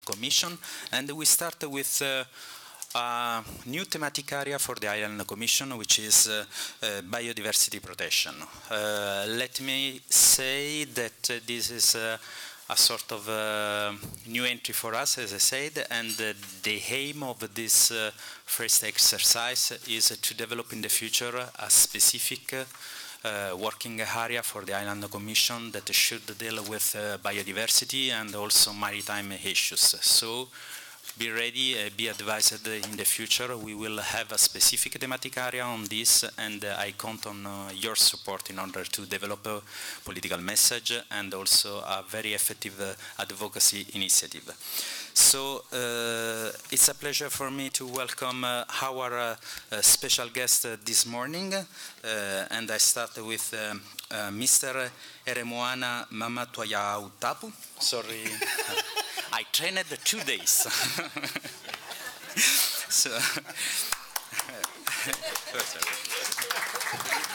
Commission, and we start with a new thematic area for the Island Commission, which is biodiversity protection. Let me say that this is a sort of new entry for us, as I said, and the aim of this first exercise is to develop in the future a specific working area for the Island Commission that should deal with biodiversity and also maritime issues. So be ready, be advised in the future. We will have a specific thematic area on this, and I count on your support in order to develop a political message and also a very effective advocacy initiative. So it's a pleasure for me to welcome our special guest this morning, and I start with Mr. Heremoana MAAMAATUAIAHUTAPU. Sorry. I trained 2 days. So,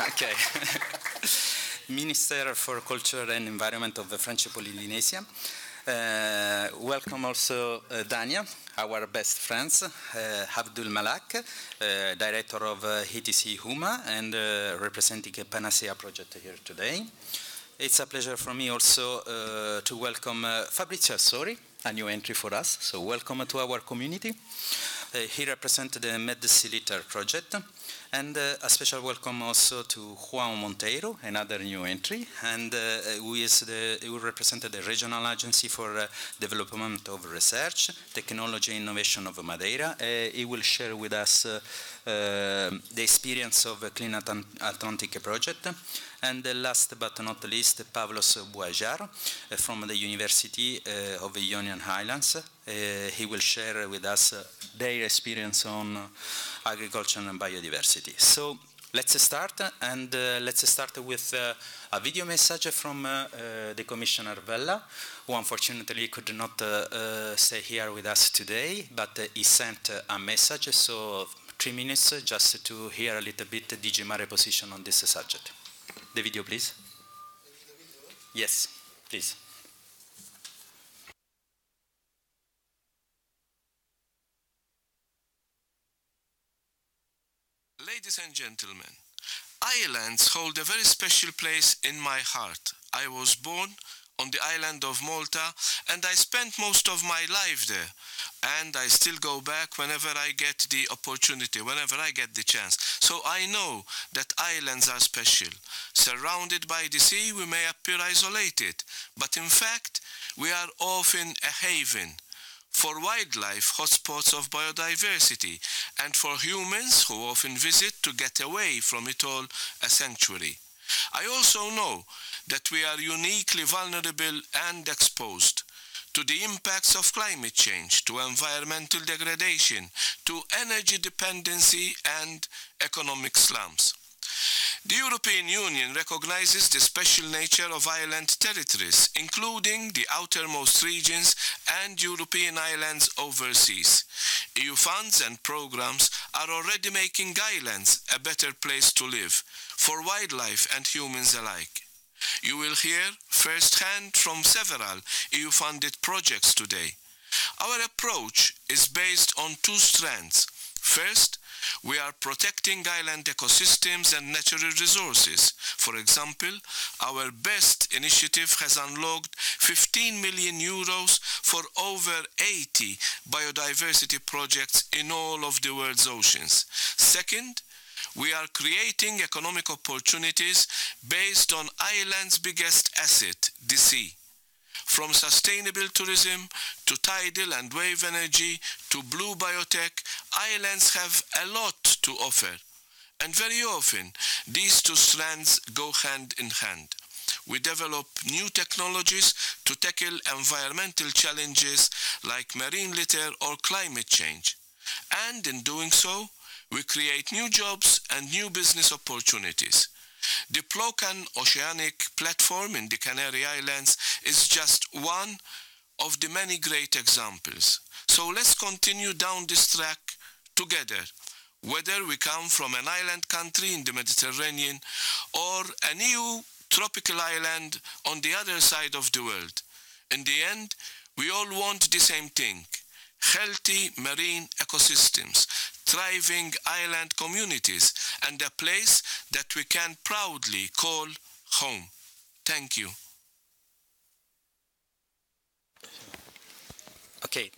okay. Minister for Culture and Environment of the French Polynesia. Welcome also Dania, our best friends, ABDUL MALAK, Director of ETC HUMA and representing PANACeA Project here today. It's a pleasure for me also to welcome Fabrizio ATZORI, a new entry for us, so welcome to our community. He represents the MEDSEALITTER Project, and a special welcome also to João Monteiro, another new entry, and who represented the Regional Agency for Development of Research, Technology and Innovation of Madeira. He will share with us the experience of the CleanAtlantic project. And last but not least, Pavlos Boajar from the University of the Ionian Islands. He will share with us their experience on agriculture and biodiversity. So let's start, and let's start with a video message from the Commissioner VELLA, who unfortunately could not stay here with us today, but he sent a message, so 3 minutes just to hear a little bit DG Mare position on this subject. The video, please. Yes, please. Ladies and gentlemen, islands hold a very special place in my heart. I was born on the island of Malta, and I spent most of my life there. And I still go back whenever I get the opportunity, whenever I get the chance. So I know that islands are special. Surrounded by the sea, we may appear isolated, but in fact, we are often a haven for wildlife, hotspots of biodiversity, and for humans who often visit to get away from it all, a sanctuary. I also know that we are uniquely vulnerable and exposed to the impacts of climate change, to environmental degradation, to energy dependency and economic slums. The European Union recognizes the special nature of island territories, including the outermost regions and European islands overseas. EU funds and programs are already making islands a better place to live, for wildlife and humans alike. You will hear firsthand from several EU-funded projects today. Our approach is based on 2 strands. First, we are protecting island ecosystems and natural resources. For example, our BEST initiative has unlocked 15 million euros for over 80 biodiversity projects in all of the world's oceans. Second, we are creating economic opportunities based on islands' biggest asset, the sea. From sustainable tourism to tidal and wave energy to blue biotech, islands have a lot to offer. And very often, these 2 strands go hand in hand. We develop new technologies to tackle environmental challenges like marine litter or climate change. And in doing so, we create new jobs and new business opportunities. The Plocan Oceanic Platform in the Canary Islands is just one of the many great examples. So let's continue down this track together, whether we come from an island country in the Mediterranean or a new tropical island on the other side of the world. In the end, We all want the same thing: healthy marine ecosystems, thriving island communities, and a place that we can proudly call home. Thank you. Okay.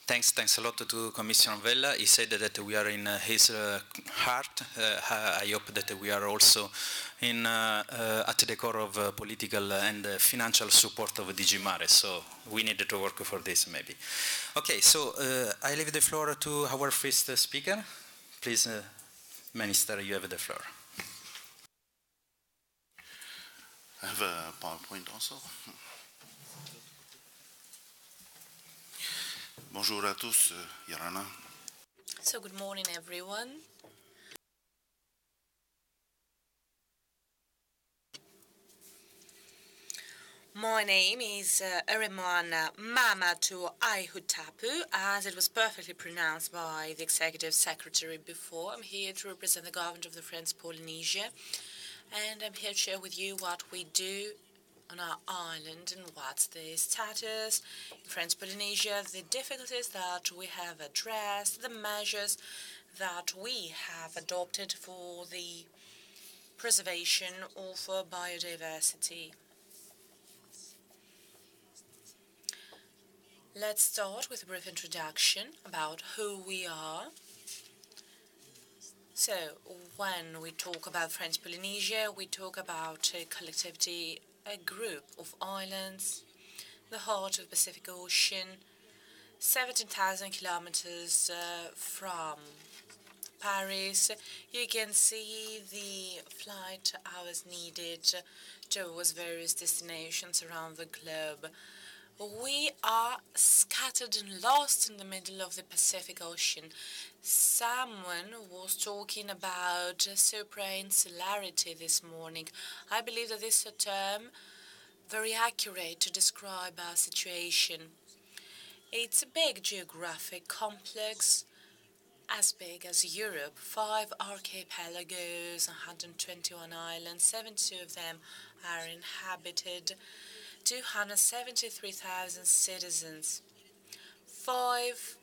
Thanks a lot to Commissioner Vella. He said that we are in his heart. I hope that we are also at the core of political and financial support of DG Mare, so we need to work for this maybe. Okay, so I leave the floor to our first speaker. Please, Minister, you have the floor. I have a PowerPoint also. Bonjour à tous, Yarana. So good morning, everyone. My name is Heremoana MAAMAATUAIAHUTAPU, as it was perfectly pronounced by the Executive Secretary before. I'm here to represent the government of the French Polynesia, and I'm here to share with you what we do on our island and what's the status in French Polynesia, the difficulties that we have addressed, the measures that we have adopted for the preservation of biodiversity. Let's start with a brief introduction about who we are. So, when we talk about French Polynesia, we talk about a collectivity, a group of islands, the heart of the Pacific Ocean, 17,000 kilometers from Paris. You can see the flight hours needed towards various destinations around the globe. We are scattered and lost in the middle of the Pacific Ocean. Someone was talking about supra-insularity this morning. I believe that this is a term very accurate to describe our situation. It's a big geographic complex, as big as Europe, 5 archipelagos, 121 islands, 72 of them are inhabited, 273,000 citizens, 5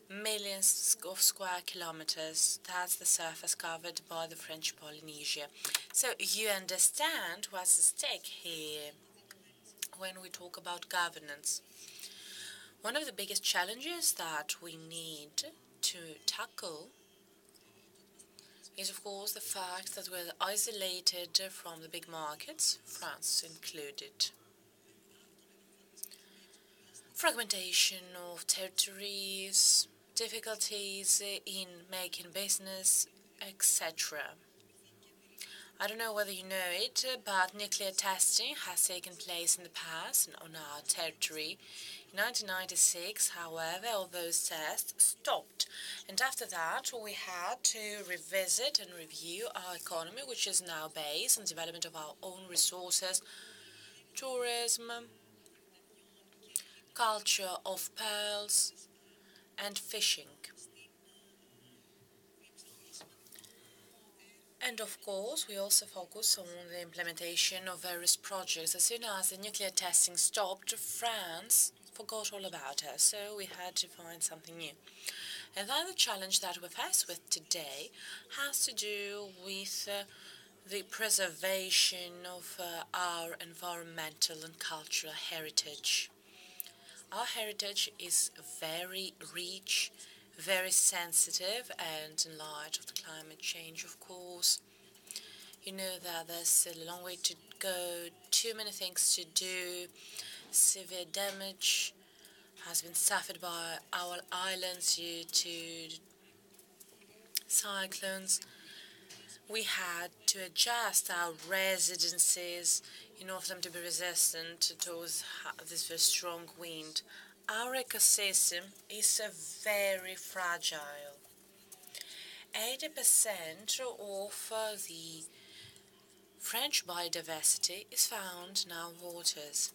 million of square kilometers. That's the surface covered by the French Polynesia. So you understand what's at stake here when we talk about governance. One of the biggest challenges that we need to tackle is, of course, the fact that we're isolated from the big markets, France included. Fragmentation of territories, difficulties in making business, etc. I don't know whether you know it, but nuclear testing has taken place in the past on our territory. In 1996, however, all those tests stopped, and after that we had to revisit and review our economy, which is now based on the development of our own resources, tourism, culture of pearls, and fishing. And of course, we also focus on the implementation of various projects. As soon as the nuclear testing stopped, France forgot all about us, so we had to find something new. And then the challenge that we're faced with today has to do with the preservation of our environmental and cultural heritage. Our heritage is very rich, very sensitive, and in light of the climate change, of course. You know that there's a long way to go, too many things to do. Severe damage has been suffered by our islands due to cyclones. We had to adjust our residences in order for them to be resistant to this very strong wind. Our ecosystem is very fragile. 80% of the French biodiversity is found in our waters.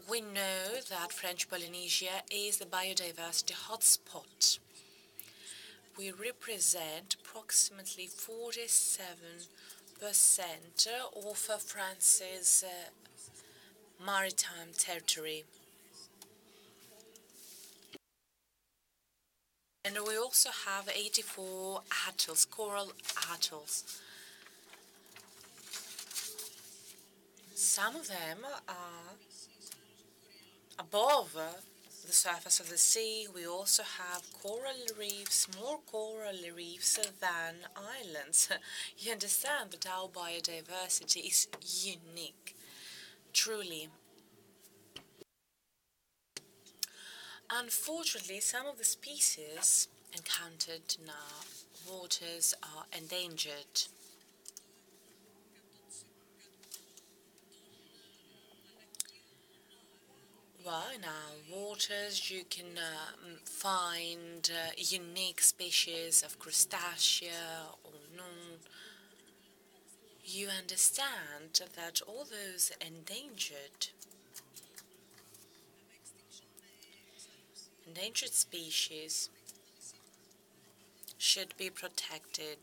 We know that French Polynesia is the biodiversity hotspot. We represent approximately 47% of France's maritime territory. And we also have 84 atolls, coral atolls. Some of them are above the surface of the sea. We also have coral reefs, more coral reefs than islands. You understand that our biodiversity is unique, truly. Unfortunately, some of the species encountered in our waters are endangered. Well, in our waters you can find unique species of crustacea or non. You understand that all those endangered species should be protected.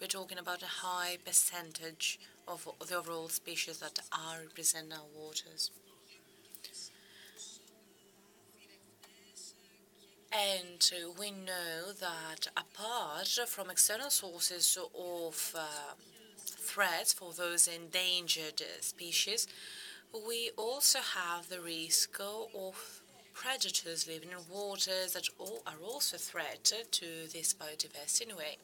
We're talking about a high percentage of the overall species that are represented in our waters. And we know that apart from external sources of threats for those endangered species, we also have the risk of predators living in waters that are also a threat to this biodiversity anyway.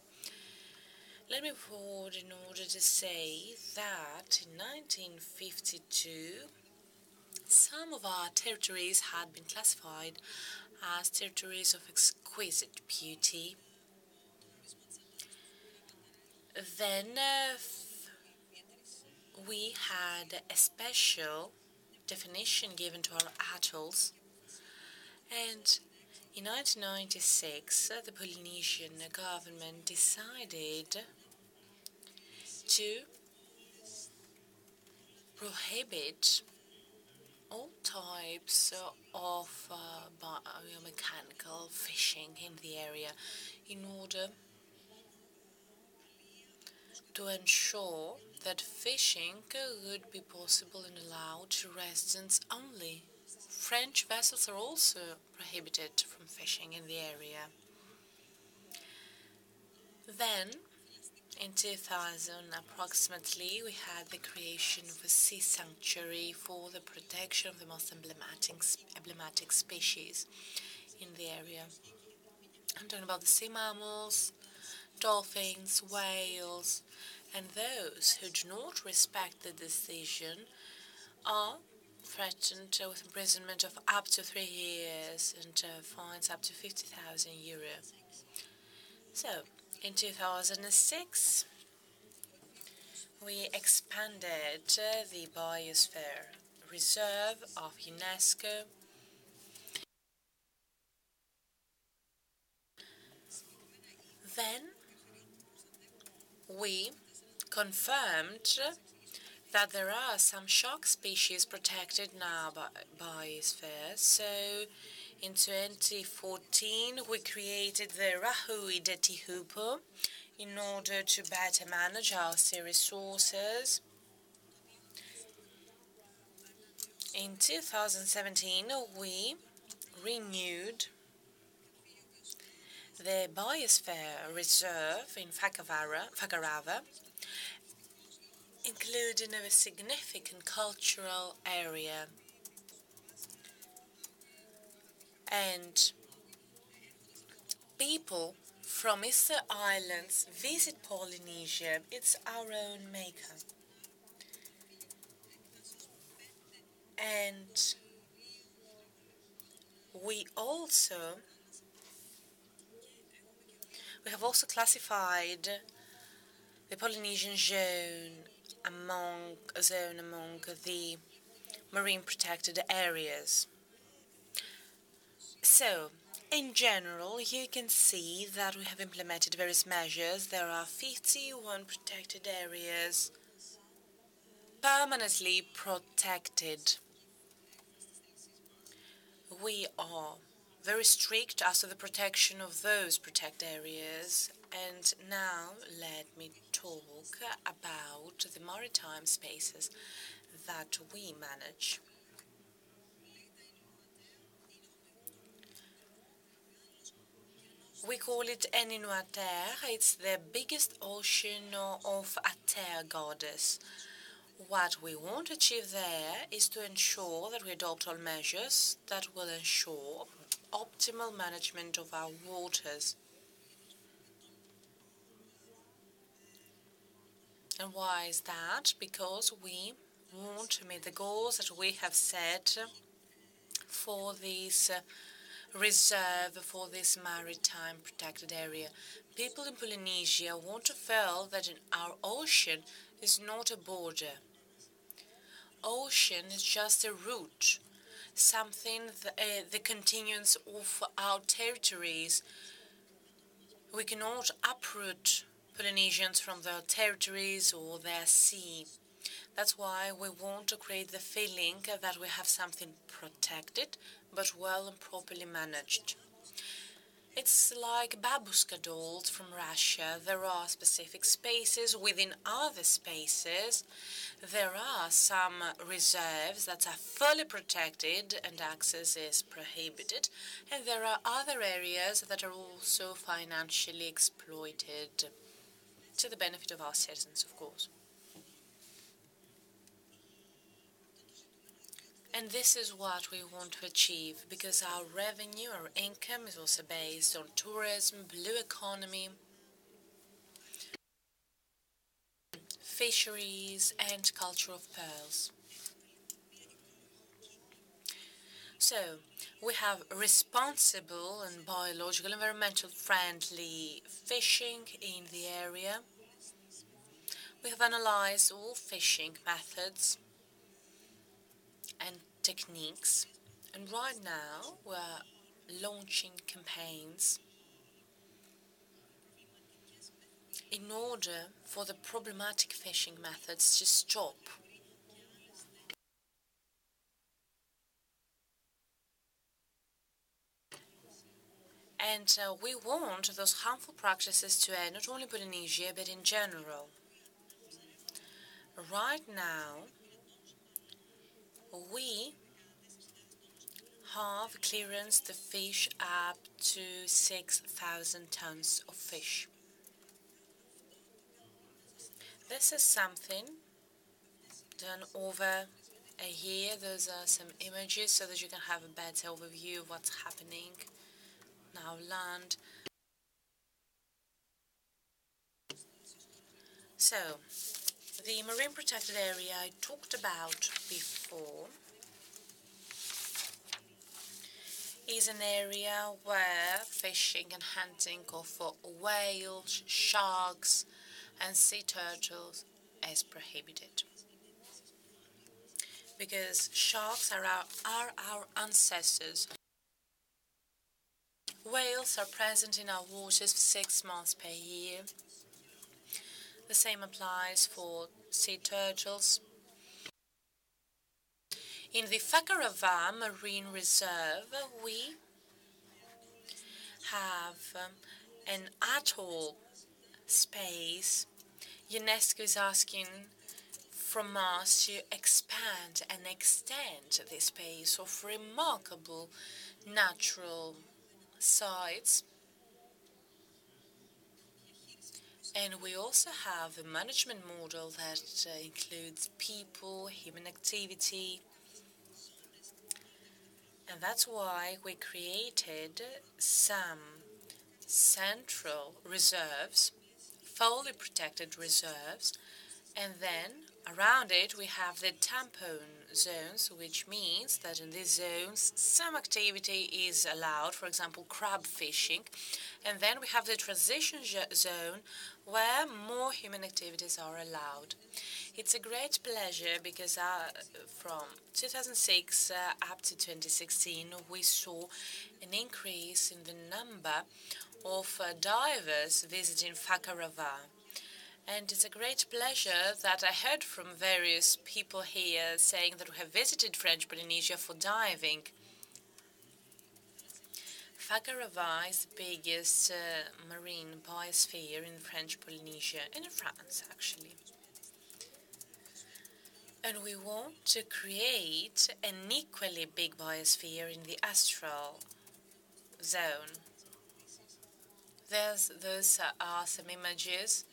Let me move forward in order to say that in 1952, some of our territories had been classified as territories of exquisite beauty. Then we had a special definition given to our atolls, and in 1996 the Polynesian government decided to prohibit all types of biomechanical fishing in the area in order to ensure that fishing would be possible and allowed to residents only. French vessels are also prohibited from fishing in the area. Then, in 2000, approximately, we had the creation of a sea sanctuary for the protection of the most emblematic species in the area. I'm talking about the sea mammals, dolphins, whales, and those who do not respect the decision are threatened with imprisonment of up to 3 years and fines up to 50,000 euro. So, in 2006, we expanded the Biosphere Reserve of UNESCO. Then we confirmed that there are some shark species protected in our biosphere. So in 2014 we created the Rahui de Tihupo in order to better manage our sea resources. In 2017 we renewed the Biosphere Reserve in Fakarava, including a significant cultural area. And people from Easter Islands visit Polynesia. It's our own maker. And we have also classified the Polynesian zone among the marine protected areas. So, in general, you can see that we have implemented various measures. There are 51 protected areas permanently protected. We are very strict as to the protection of those protected areas. And now let me talk about the maritime spaces. that we manage. We call it Environnement. It's the biggest ocean of a terre goddess. What we want to achieve there is to ensure that we adopt all measures that will ensure optimal management of our waters. And why is that? Because we want to meet the goals that we have set for this reserve, for this maritime protected area. People in Polynesia want to feel that our ocean is not a border. Ocean is just a route, something, the continuance of our territories. We cannot uproot Polynesians from their territories or their sea. That's why we want to create the feeling that we have something protected, but well and properly managed. It's like babushka dolls from Russia. There are specific spaces within other spaces. There are some reserves that are fully protected and access is prohibited. And there are other areas that are also financially exploited to the benefit of our citizens, of course. And this is what we want to achieve, because our revenue, our income is also based on tourism, blue economy, fisheries, and culture of pearls. So, we have responsible and biological, environmental friendly fishing in the area. We have analyzed all fishing methods and techniques, and right now we're launching campaigns in order for the problematic fishing methods to stop. And we want those harmful practices to end, not only in Polynesia, but in general. Right now, we have clearance to fish up to 6,000 tons of fish. This is something done over a year. Those are some images so that you can have a better overview of what's happening in our land. So, the marine protected area I talked about before is an area where fishing and hunting of whales, sharks, and sea turtles is prohibited. Because sharks are our ancestors. Whales are present in our waters for 6 months per year. The same applies for sea turtles. In the Whakarava Marine Reserve, we have an atoll space. UNESCO is asking from us to expand and extend this space of remarkable natural sites. And we also have a management model that includes people, human activity. And that's why we created some central reserves, fully protected reserves, and then around it we have the tampon zones, which means that in these zones some activity is allowed, for example crab fishing, and then we have the transition zone where more human activities are allowed. It's a great pleasure because from 2006 up to 2016 we saw an increase in the number of divers visiting Whakarava. And it's a great pleasure that I heard from various people here saying that we have visited French Polynesia for diving. Whakarava is the biggest marine biosphere in French Polynesia, and in France actually. And we want to create an equally big biosphere in the astral zone. Those are some images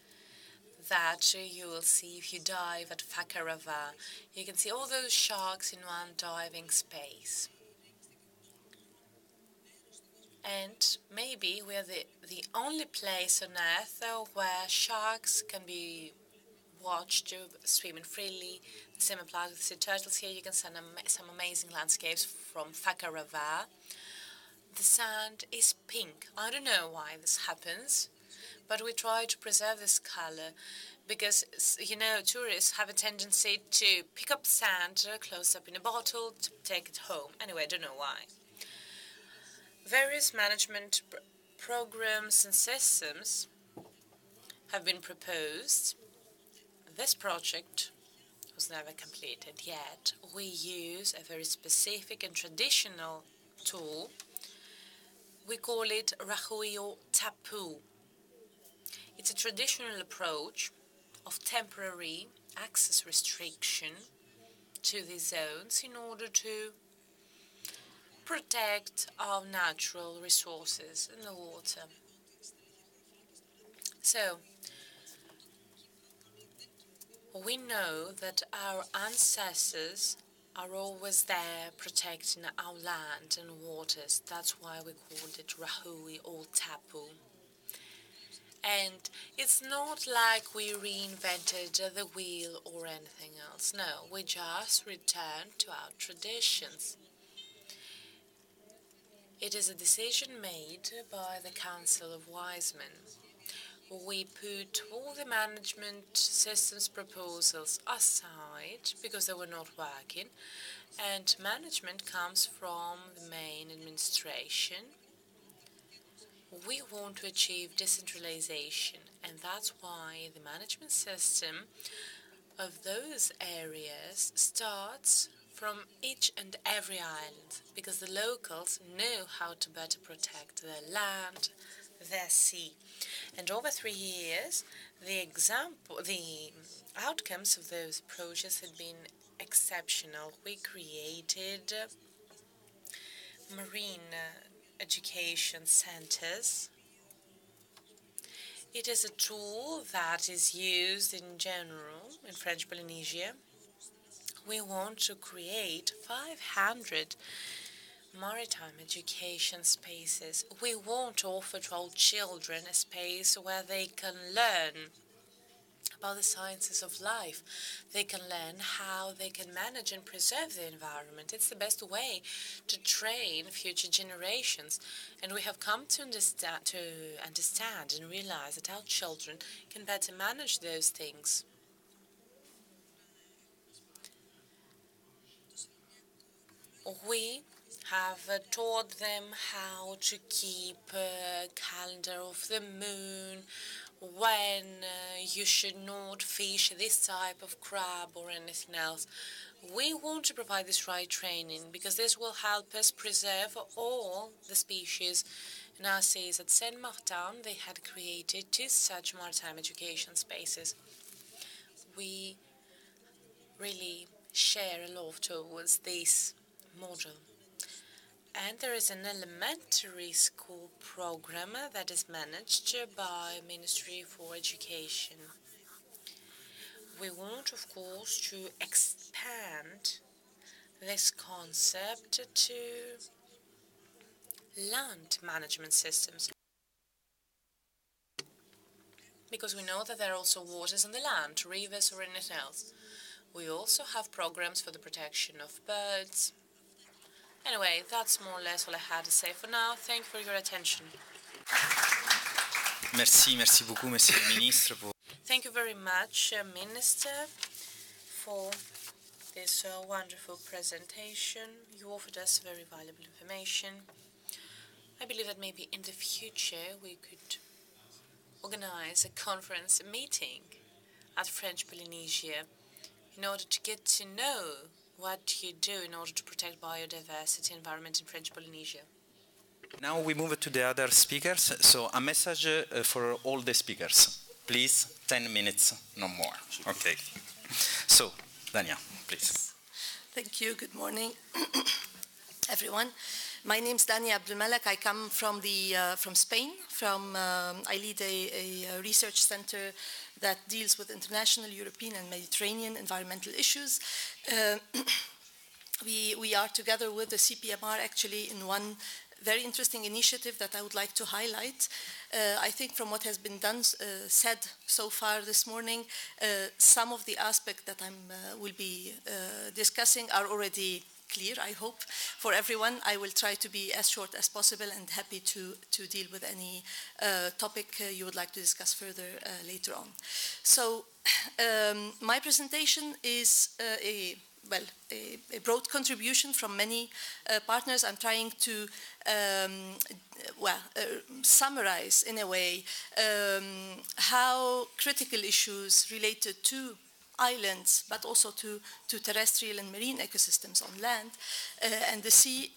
that you will see if you dive at Fakarava. You can see all those sharks in one diving space. And maybe we're the only place on Earth where sharks can be watched swimming freely. The same applies with sea turtles. Here you can see some amazing landscapes from Fakarava. The sand is pink. I don't know why this happens, but we try to preserve this color because, you know, tourists have a tendency to pick up sand, close up in a bottle, to take it home. Anyway, I don't know why. Various management programs and systems have been proposed. This project was never completed yet. We use a very specific and traditional tool. We call it MAAMAATUAIAHUTAPU. It's a traditional approach of temporary access restriction to these zones in order to protect our natural resources in the water. So, we know that our ancestors are always there protecting our land and waters. That's why we called it MAAMAATUAIAHUTAPU. And it's not like we reinvented the wheel or anything else. No, we just returned to our traditions. It is a decision made by the Council of Wise Men. We put all the management systems proposals aside because they were not working, and management comes from the main administration. We want to achieve decentralization, and that's why the management system of those areas starts from each and every island, because the locals know how to better protect their land, their sea. And over 3 years, the outcomes of those approaches had been exceptional. We created marine education centers. It is a tool that is used in general in French Polynesia. We want to create 500 maritime education spaces. We want to offer to all children a space where they can learn about the sciences of life. They can learn how they can manage and preserve the environment. It's the best way to train future generations. And we have come to understand and realize that our children can better manage those things. We have taught them how to keep a calendar of the moon, when you should not fish this type of crab or anything else. We want to provide this right training because this will help us preserve all the species. In our seas at Saint Martin, they had created 2 such maritime education spaces. We really share a lot towards this model. And there is an elementary school program that is managed by Ministry for Education. We want, of course, to expand this concept to land management systems, because we know that there are also waters on the land, rivers or anything else. We also have programs for the protection of birds. Anyway, that's more or less all I had to say for now. Thank you for your attention. Merci beaucoup, Monsieur le Ministre. Thank you very much, Minister, for this wonderful presentation. You offered us very valuable information. I believe that maybe in the future we could organize a conference, a meeting at French Polynesia in order to get to know what you do in order to protect biodiversity environment in French Polynesia. Now we move to the other speakers. So a message for all the speakers. Please, 10 minutes, no more. Okay. So, Dania, please. Thank you. Good morning, everyone. My name is Dania ABDUL MALAK. I come from Spain. I lead a research center that deals with international, European, and Mediterranean environmental issues. We are together with the CPMR actually in one very interesting initiative that I would like to highlight. I think from what has been said so far this morning, some of the aspects that I will be discussing are already clear, I hope, for everyone. I will try to be as short as possible and happy to deal with any topic you would like to discuss further later on. So my presentation is a broad contribution from many partners. I'm trying to summarize in a way how critical issues related to islands, but also to terrestrial and marine ecosystems on land and the sea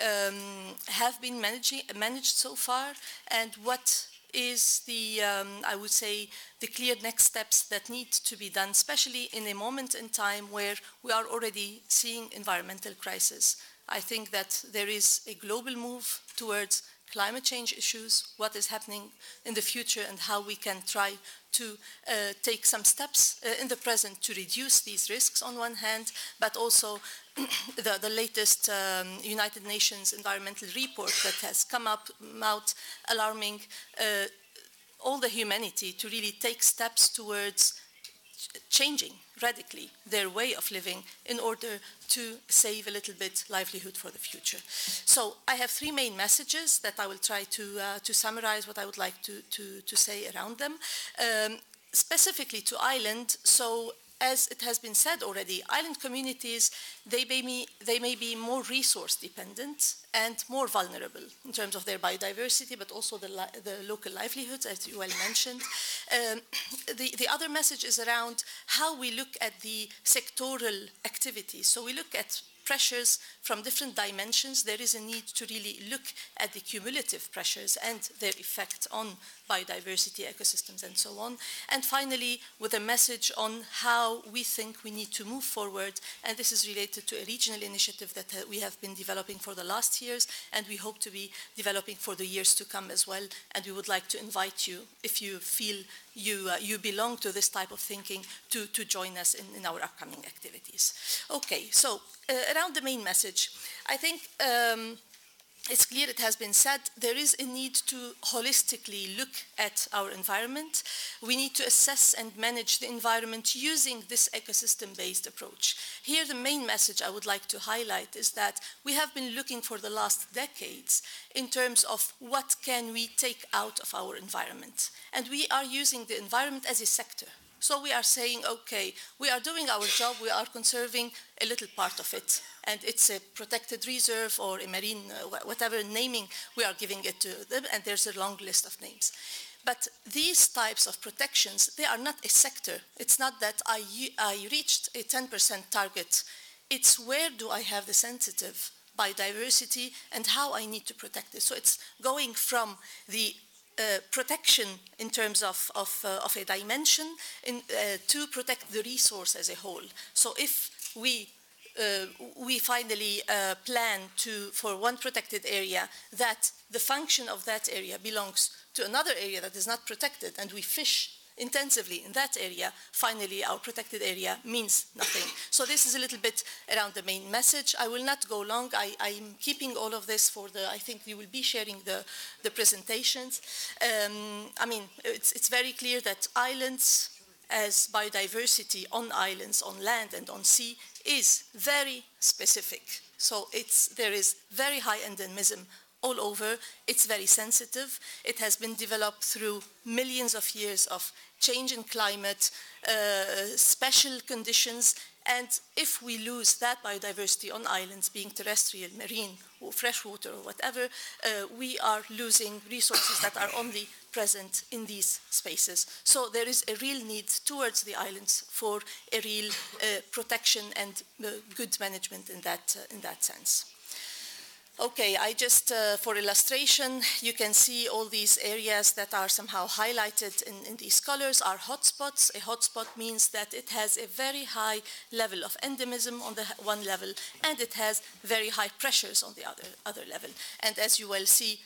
have been managed so far, and what is the, I would say, the clear next steps that need to be done, especially in a moment in time where we are already seeing environmental crisis. I think that there is a global move towards climate change issues, what is happening in the future, and how we can try to take some steps in the present to reduce these risks on one hand, but also the latest United Nations environmental report that has come out alarming all the humanity to really take steps towards changing radically their way of living in order to save a little bit livelihood for the future. So I have three main messages that I will try to summarize what I would like to say around them. Specifically to island, so as it has been said already, island communities, they may be more resource dependent and more vulnerable in terms of their biodiversity, but also the local livelihoods, as you well mentioned. The other message is around how we look at the sectoral activities. So we look at pressures from different dimensions. There is a need to really look at the cumulative pressures and their effect on biodiversity, ecosystems, and so on. And finally, with a message on how we think we need to move forward, and this is related to a regional initiative that we have been developing for the last years, and we hope to be developing for the years to come as well. And we would like to invite you, if you feel you belong to this type of thinking, to join us in our upcoming activities. Okay, so around the main message, I think it's clear, it has been said, there is a need to holistically look at our environment. We need to assess and manage the environment using this ecosystem-based approach. Here, the main message I would like to highlight is that we have been looking for the last decades in terms of what can we take out of our environment. And we are using the environment as a sector. So we are saying, okay, we are doing our job, we are conserving a little part of it, and it's a protected reserve or a marine, whatever naming we are giving it to them, and there's a long list of names. But these types of protections, they are not a sector. It's not that I reached a 10% target. It's where do I have the sensitive biodiversity and how I need to protect it. So it's going from the protection in terms of a dimension to protect the resource as a whole. So if we finally plan for one protected area, that the function of that area belongs to another area that is not protected, and we fish intensively in that area, finally our protected area means nothing. So this is a little bit around the main message. I will not go long. I'm keeping all of this for I think you will be sharing the presentations. I mean, it's very clear that islands as biodiversity on islands, on land and on sea is very specific. So there is very high endemism all over. It's very sensitive. It has been developed through millions of years of change in climate, special conditions, and if we lose that biodiversity on islands, being terrestrial, marine, or freshwater, or whatever, we are losing resources that are only present in these spaces. So there is a real need towards the islands for a real protection and good management in that sense. Okay, I just, for illustration, you can see all these areas that are somehow highlighted in these colors are hotspots. A hotspot means that it has a very high level of endemism on the one level, and it has very high pressures on the other level. And as you will see,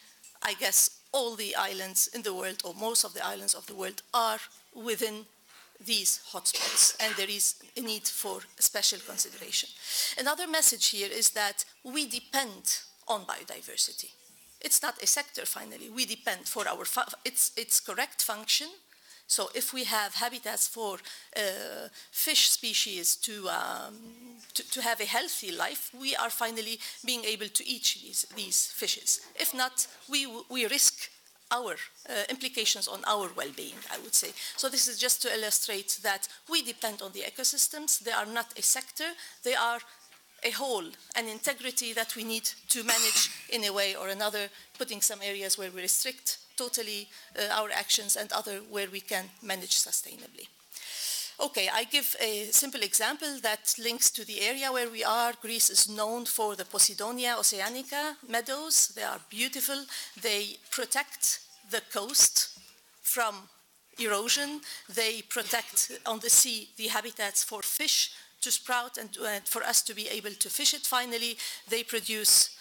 I guess all the islands in the world, or most of the islands of the world, are within these hotspots, and there is a need for special consideration. Another message here is that we depend on biodiversity. It's not a sector, finally. We depend for our, its correct function. So if we have habitats for fish species to have a healthy life, we are finally being able to eat these fishes. If not, we risk our implications on our well-being, I would say. So this is just to illustrate that we depend on the ecosystems. They are not a sector. They are a whole, an integrity that we need to manage in a way or another, putting some areas where we restrict totally our actions and other where we can manage sustainably. Okay, I give a simple example that links to the area where we are. Greece is known for the Posidonia oceanica meadows. They are beautiful. They protect the coast from erosion. They protect on the sea the habitats for fish to sprout and for us to be able to fish it. Finally, they produce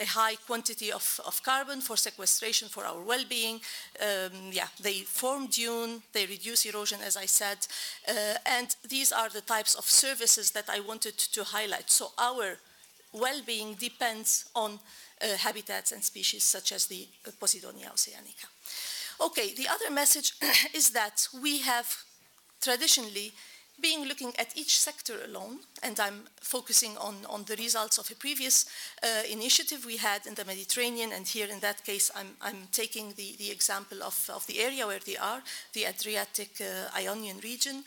a high quantity of carbon for sequestration for our well-being. They form dune, they reduce erosion, as I said, and these are the types of services that I wanted to highlight. So our well-being depends on habitats and species such as the Posidonia oceanica. Okay, the other message is that we have traditionally being looking at each sector alone, and I'm focusing on the results of a previous initiative we had in the Mediterranean, and here in that case I'm taking the example of the area where they are, the Adriatic Ionian region.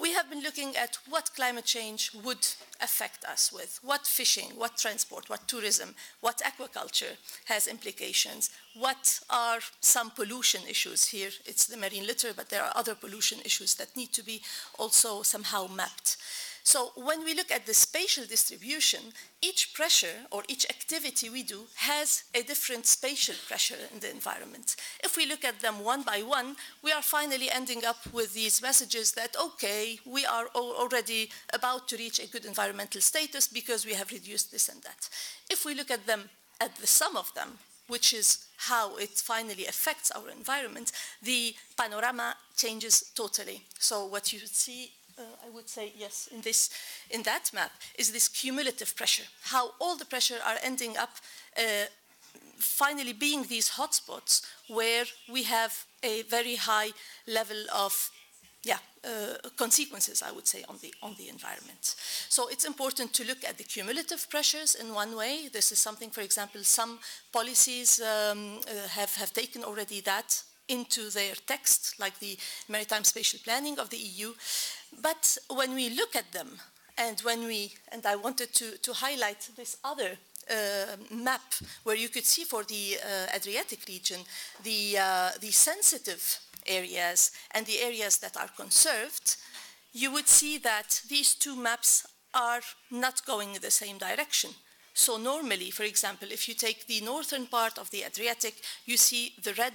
We have been looking at what climate change would affect us with, what fishing, what transport, what tourism, what aquaculture has implications, what are some pollution issues here. It's the marine litter, but there are other pollution issues that need to be also somehow mapped. So when we look at the spatial distribution, each pressure or each activity we do has a different spatial pressure in the environment. If we look at them one by one, we are finally ending up with these messages that, okay, we are already about to reach a good environmental status because we have reduced this and that. If we look at them, at the sum of them, which is how it finally affects our environment, the panorama changes totally. So what you see, I would say, yes, in that map, is this cumulative pressure, how all the pressure are ending up finally being these hotspots where we have a very high level of consequences, I would say, on the environment. So it's important to look at the cumulative pressures in one way. This is something, for example, some policies have taken already that into their text, like the Maritime Spatial Planning of the EU. But when we look at them, and I wanted to highlight this other map where you could see for the Adriatic region, the sensitive areas and the areas that are conserved, you would see that these two maps are not going in the same direction. So normally, for example, if you take the northern part of the Adriatic, you see the red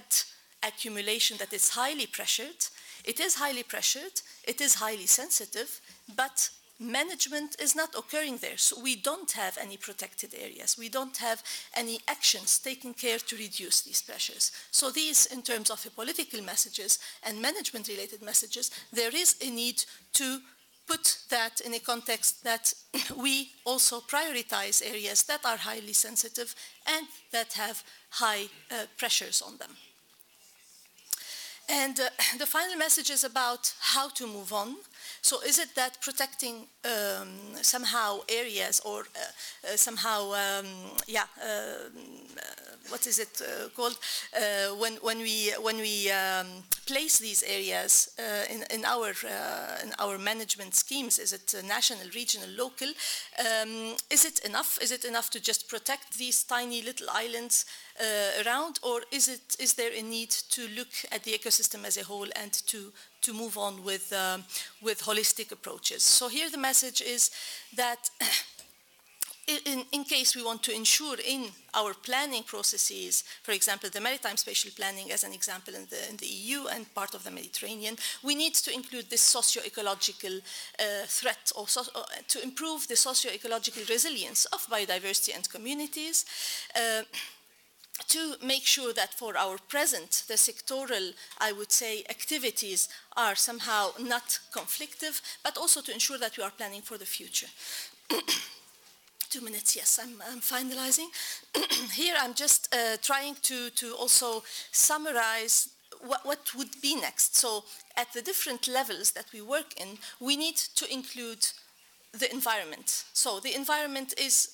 accumulation that is highly pressured. It is highly pressured, it is highly sensitive, but management is not occurring there. So we don't have any protected areas. We don't have any actions taking care to reduce these pressures. So these, in terms of political messages and management-related messages, there is a need to put that in a context that we also prioritize areas that are highly sensitive and that have high pressures on them. And the final message is about how to move on. So is it that protecting somehow areas or somehow, what is it called? When we place these areas in our management schemes, is it national, regional, local? Is it enough? Is it enough to just protect these tiny little islands around, or is there a need to look at the ecosystem as a whole and to move on with holistic approaches? So here the message is that in case we want to ensure in our planning processes, for example, the maritime spatial planning as an example in the EU and part of the Mediterranean, we need to include this socio-ecological threat or to improve the socio-ecological resilience of biodiversity and communities, to make sure that for our present, the sectoral, I would say, activities are somehow not conflictive, but also to ensure that we are planning for the future. 2 minutes, yes, I'm finalizing. Here I'm just trying to also summarize what would be next. So at the different levels that we work in, we need to include the environment. So the environment is,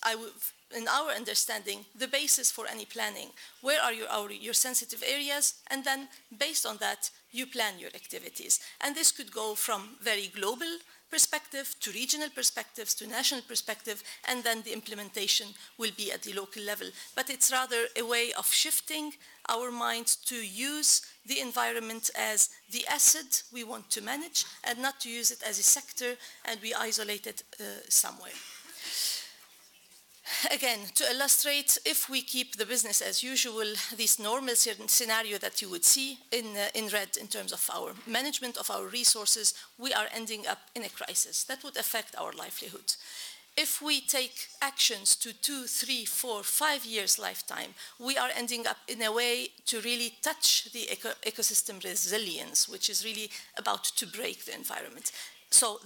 in our understanding, the basis for any planning. Where are your sensitive areas? And then based on that, you plan your activities. And this could go from very global perspective to regional perspectives to national perspective, and then the implementation will be at the local level. But it's rather a way of shifting our minds to use the environment as the asset we want to manage and not to use it as a sector and we isolate it somewhere. Again, to illustrate, if we keep the business as usual, this normal scenario that you would see in red in terms of our management of our resources, we are ending up in a crisis that would affect our livelihood. If we take actions to 2, 3, 4, 5 years lifetime, we are ending up in a way to really touch the ecosystem resilience, which is really about to break the environment. So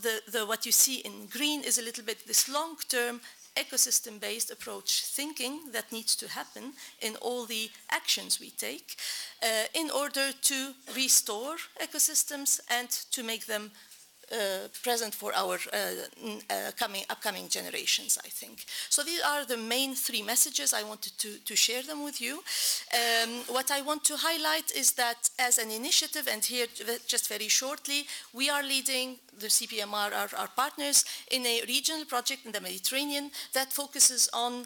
what you see in green is a little bit this long-term ecosystem-based approach thinking that needs to happen in all the actions we take in order to restore ecosystems and to make them present for our upcoming generations, I think. So these are the main 3 messages. I wanted to share them with you. What I want to highlight is that as an initiative, and here just very shortly, we are leading the CPMR, our partners, in a regional project in the Mediterranean that focuses on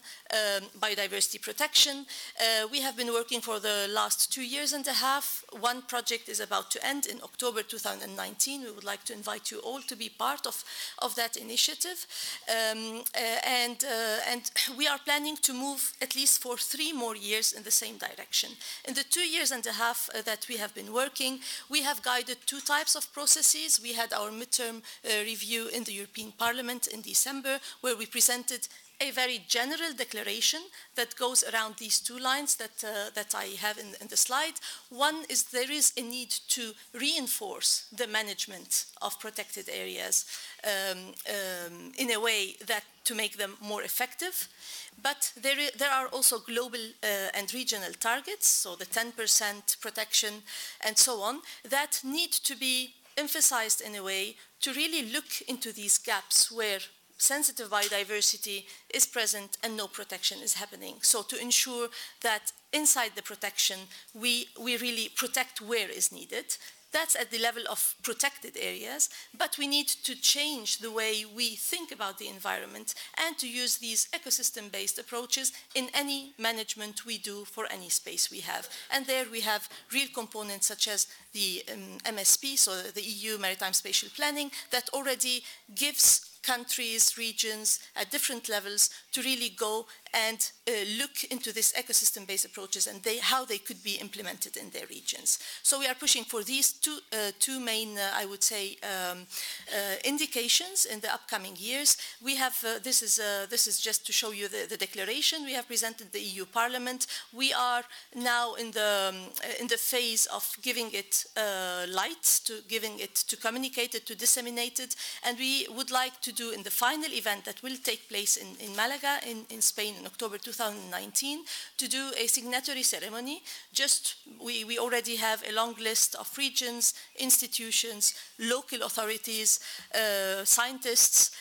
biodiversity protection. We have been working for the last 2 years and a half. One project is about to end in October 2019. We would like to invite you all to be part of that initiative. And we are planning to move at least for 3 more years in the same direction. In the 2 years and a half that we have been working, we have guided 2 types of processes. We had our midterm review in the European Parliament in December, where we presented a very general declaration that goes around these 2 lines that I have in the slide. One is there is a need to reinforce the management of protected areas in a way that to make them more effective. But there are also global and regional targets, so the 10% protection and so on, that need to be emphasized in a way to really look into these gaps where sensitive biodiversity is present and no protection is happening. So to ensure that inside the protection, we really protect where is needed. That's at the level of protected areas, but we need to change the way we think about the environment and to use these ecosystem-based approaches in any management we do for any space we have. And there we have real components such as the MSP, so the EU Maritime Spatial Planning, that already gives countries, regions at different levels to really go and look into this ecosystem-based approaches and how they could be implemented in their regions. So we are pushing for these two main, I would say, indications in the upcoming years. We have, this is just to show you the declaration we have presented the EU Parliament. We are now in the phase of giving it light, to communicate it, to disseminate it, and we would like to do in the final event that will take place in Malaga, in Spain, in October 2019, to do a signatory ceremony. We already have a long list of regions, institutions, local authorities, scientists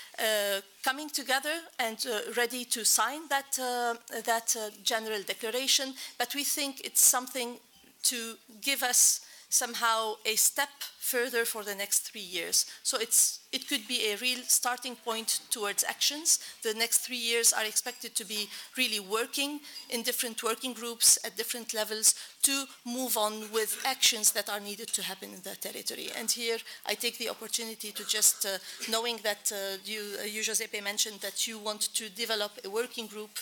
coming together and ready to sign that general declaration. But we think it's something to give us somehow a step further for the next 3 years. So it could be a real starting point towards actions. The next 3 years are expected to be really working in different working groups at different levels to move on with actions that are needed to happen in the territory. And here I take the opportunity to just, knowing that you, Giuseppe, mentioned that you want to develop a working group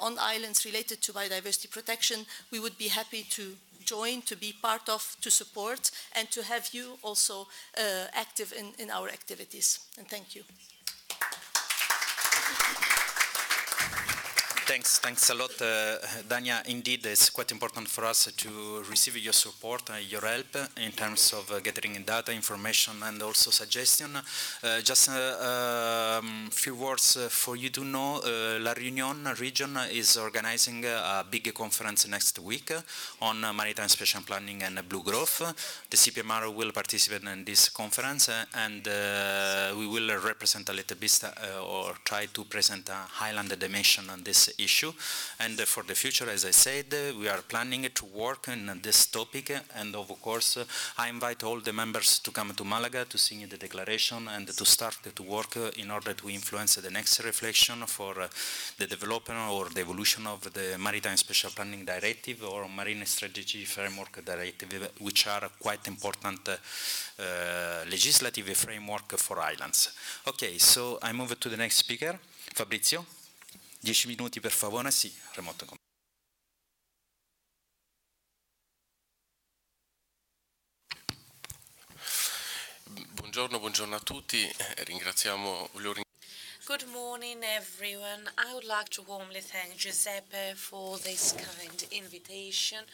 on islands related to biodiversity protection, we would be happy to join, to be part of, to support, and to have you also active in our activities. And thank you. Thanks a lot, Dania. Indeed, it's quite important for us to receive your support and your help in terms of gathering data, information, and also suggestion. Just a few words for you to know. La Réunion region is organizing a big conference next week on maritime spatial planning and blue growth. The CPMR will participate in this conference, and we will represent a little bit or try to present a Highland dimension on this issue. And for the future, as I said, we are planning to work on this topic, and of course I invite all the members to come to Malaga to sign the declaration and to start to work in order to influence the next reflection for the development or the evolution of the Maritime Spatial Planning Directive or Marine Strategy Framework Directive, which are quite important legislative framework for islands. Okay, so I move to the next speaker, Fabrizio. 10 minuti per favore, sì, remoto. Buongiorno a tutti, ringraziamo. Good morning, everyone. I would like to warmly thank Giuseppe for this kind invitation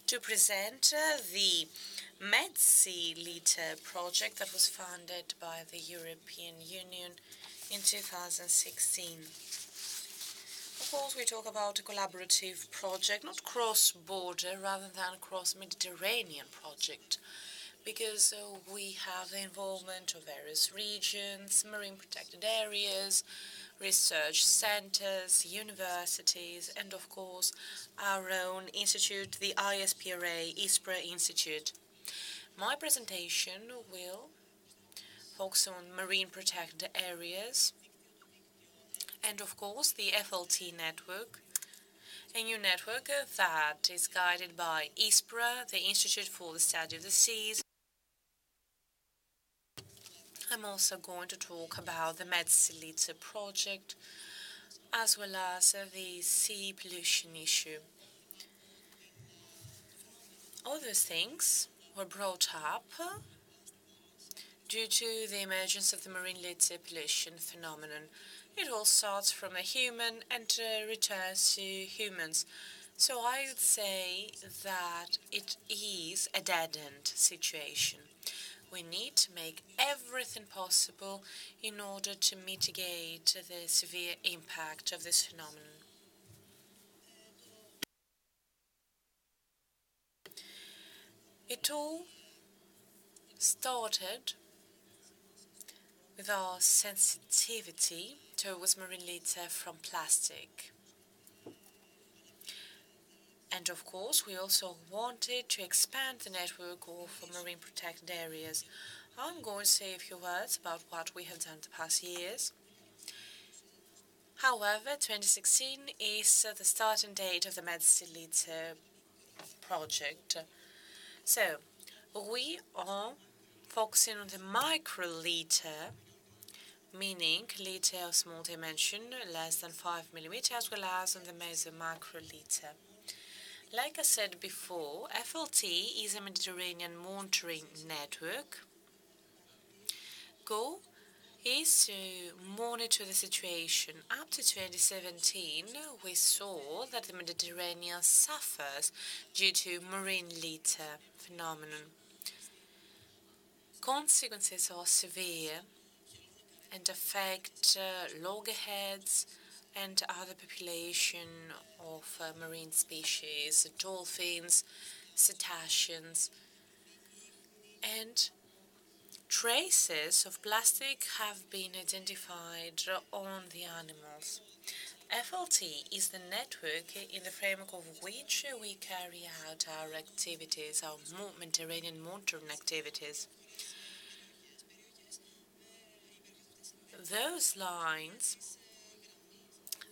to present the MEDSEALITTER Project that was funded by the European Union in 2016. Of course, we talk about a collaborative project, not cross-border, rather than cross-Mediterranean project, because we have the involvement of various regions, marine protected areas, research centers, universities, and of course our own institute, the ISPRA Institute. My presentation will focus on marine protected areas, and of course the FLT network, a new network that is guided by ISPRA, the Institute for the Study of the Seas. I'm also going to talk about the MEDSEALITTER project, as well as the sea pollution issue. All those things were brought up due to the emergence of the marine litter pollution phenomenon. It all starts from a human and returns to humans. So I would say that it is a dead-end situation. We need to make everything possible in order to mitigate the severe impact of this phenomenon. It all started with our sensitivity towards marine litter from plastic. And of course, we also wanted to expand the network of marine protected areas. I'm going to say a few words about what we have done the past years. However, 2016 is the starting date of the MEDSEALITTER project. So, we are focusing on the micro litter, meaning litter of small dimension, less than 5 millimeters, as well as on the meso-macro litter. Like I said before, FLT is a Mediterranean monitoring network. Goal is to monitor the situation. Up to 2017, we saw that the Mediterranean suffers due to marine litter phenomenon. Consequences are severe and affect loggerheads and other population of marine species, dolphins, cetaceans, and traces of plastic have been identified on the animals. FLT is the network in the framework of which we carry out our activities, our Mediterranean monitoring activities. Those lines,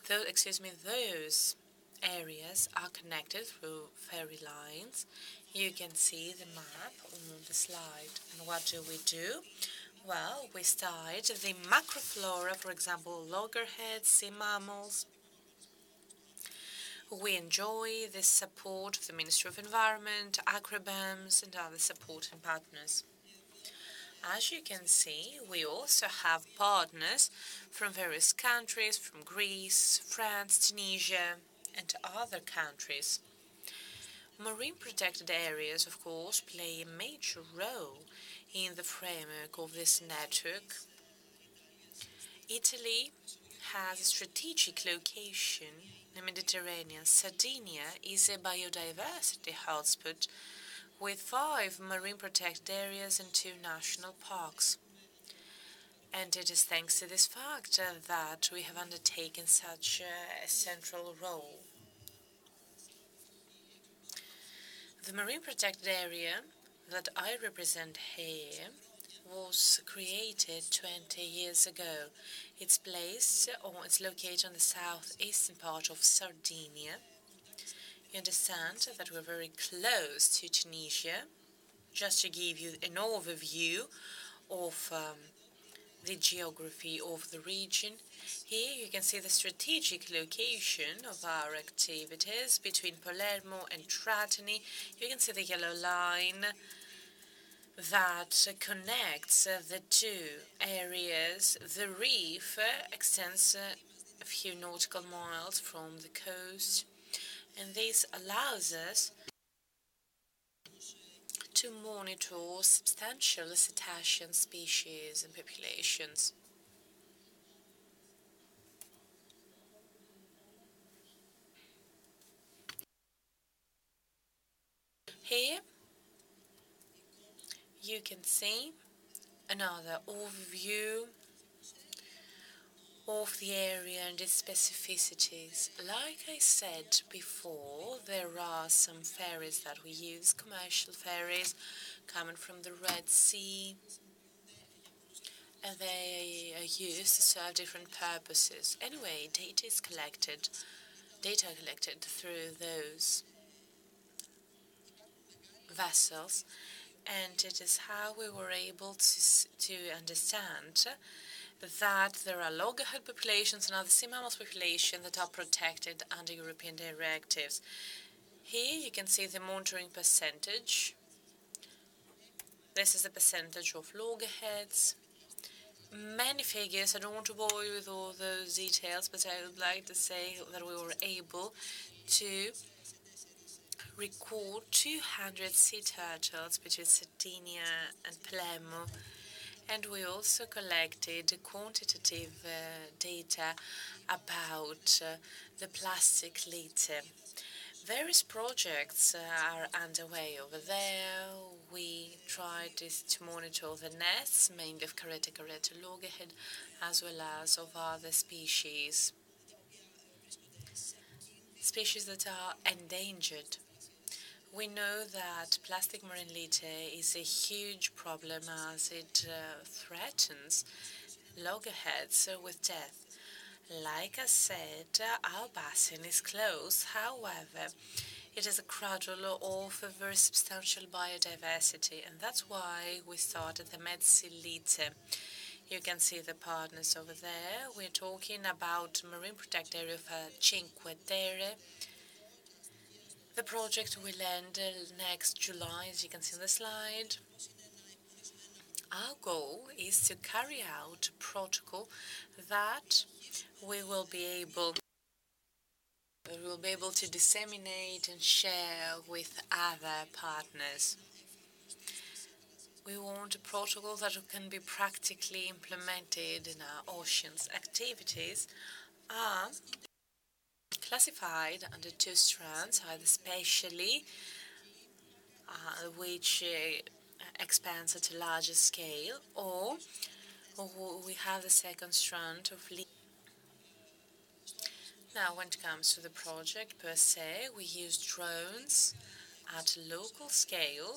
those areas are connected through ferry lines. You can see the map on the slide. And what do? Well, we study the macroflora, for example, loggerheads, sea mammals. We enjoy the support of the Ministry of Environment, ACROBAMS, and other supporting partners. As you can see, we also have partners from various countries, from Greece, France, Tunisia, and other countries. Marine protected areas, of course, play a major role in the framework of this network. Italy has a strategic location in the Mediterranean. Sardinia is a biodiversity hotspot with 5 marine protected areas and 2 national parks. And it is thanks to this fact that we have undertaken such a central role. The marine protected area that I represent here was created 20 years ago. It's located on the southeastern part of Sardinia. You understand that we're very close to Tunisia. Just to give you an overview of the geography of the region. Here you can see the strategic location of our activities between Palermo and Trapani. You can see the yellow line that connects the 2 areas. The reef extends a few nautical miles from the coast, and this allows us to monitor substantial cetacean species and populations. Here you can see another overview of the area and its specificities. Like I said before, there are some ferries that we use, commercial ferries coming from the Red Sea, and they are used to serve different purposes. Anyway, data collected through those vessels, and it is how we were able to understand that there are loggerhead populations and other sea mammals populations that are protected under European directives. Here you can see the monitoring percentage. This is the percentage of loggerheads. Many figures. I don't want to bore you with all those details, but I would like to say that we were able to record 200 sea turtles between Sardinia and Palermo, and we also collected quantitative data about the plastic litter. Various projects are underway over there. We tried to monitor the nests, mainly of caretta loggerhead, as well as of other species that are endangered. We know that plastic marine litter is a huge problem as it threatens loggerheads with death. Like I said, our basin is close. However, it is a cradle of a very substantial biodiversity, and that's why we started the MEDSEALITTER. You can see the partners over there. We're talking about marine protected area of Cinque Terre. The project will end next July, as you can see on the slide. Our goal is to carry out a protocol that we will be able to disseminate and share with other partners. We want a protocol that can be practically implemented in our oceans. Activities are classified under 2 strands, either spatially, which expands at a larger scale, or we have the second strand of Now, when it comes to the project per se, we use drones at local scale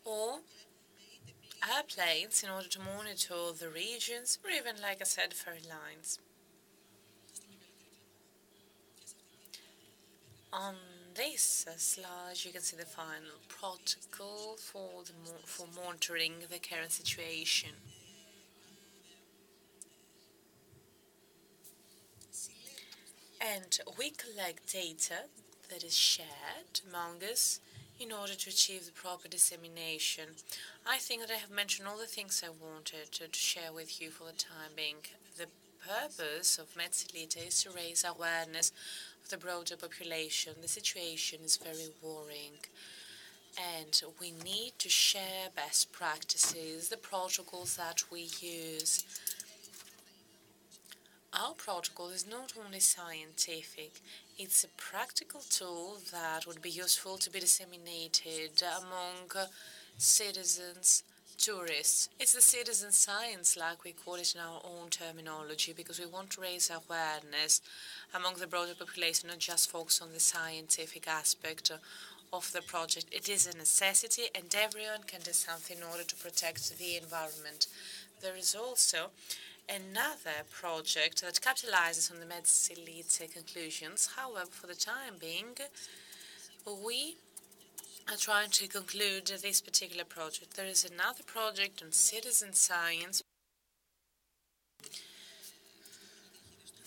or airplanes in order to monitor the regions, or even, like I said, ferry lines. On this slide, you can see the final protocol for monitoring the current situation. And we collect data that is shared among us in order to achieve the proper dissemination. I think that I have mentioned all the things I wanted to share with you for the time being. The purpose of MEDSEALITTER is to raise awareness of the broader population. The situation is very worrying, and we need to share best practices, the protocols that we use. Our protocol is not only scientific, it's a practical tool that would be useful to be disseminated among citizens, tourists. It's the citizen science, like we call it in our own terminology, because we want to raise awareness among the broader population, not just focus on the scientific aspect of the project. It is a necessity, and everyone can do something in order to protect the environment. There is also another project that capitalizes on the MEDSEALITTER conclusions. However, for the time being, we are trying to conclude this particular project. There is another project on citizen science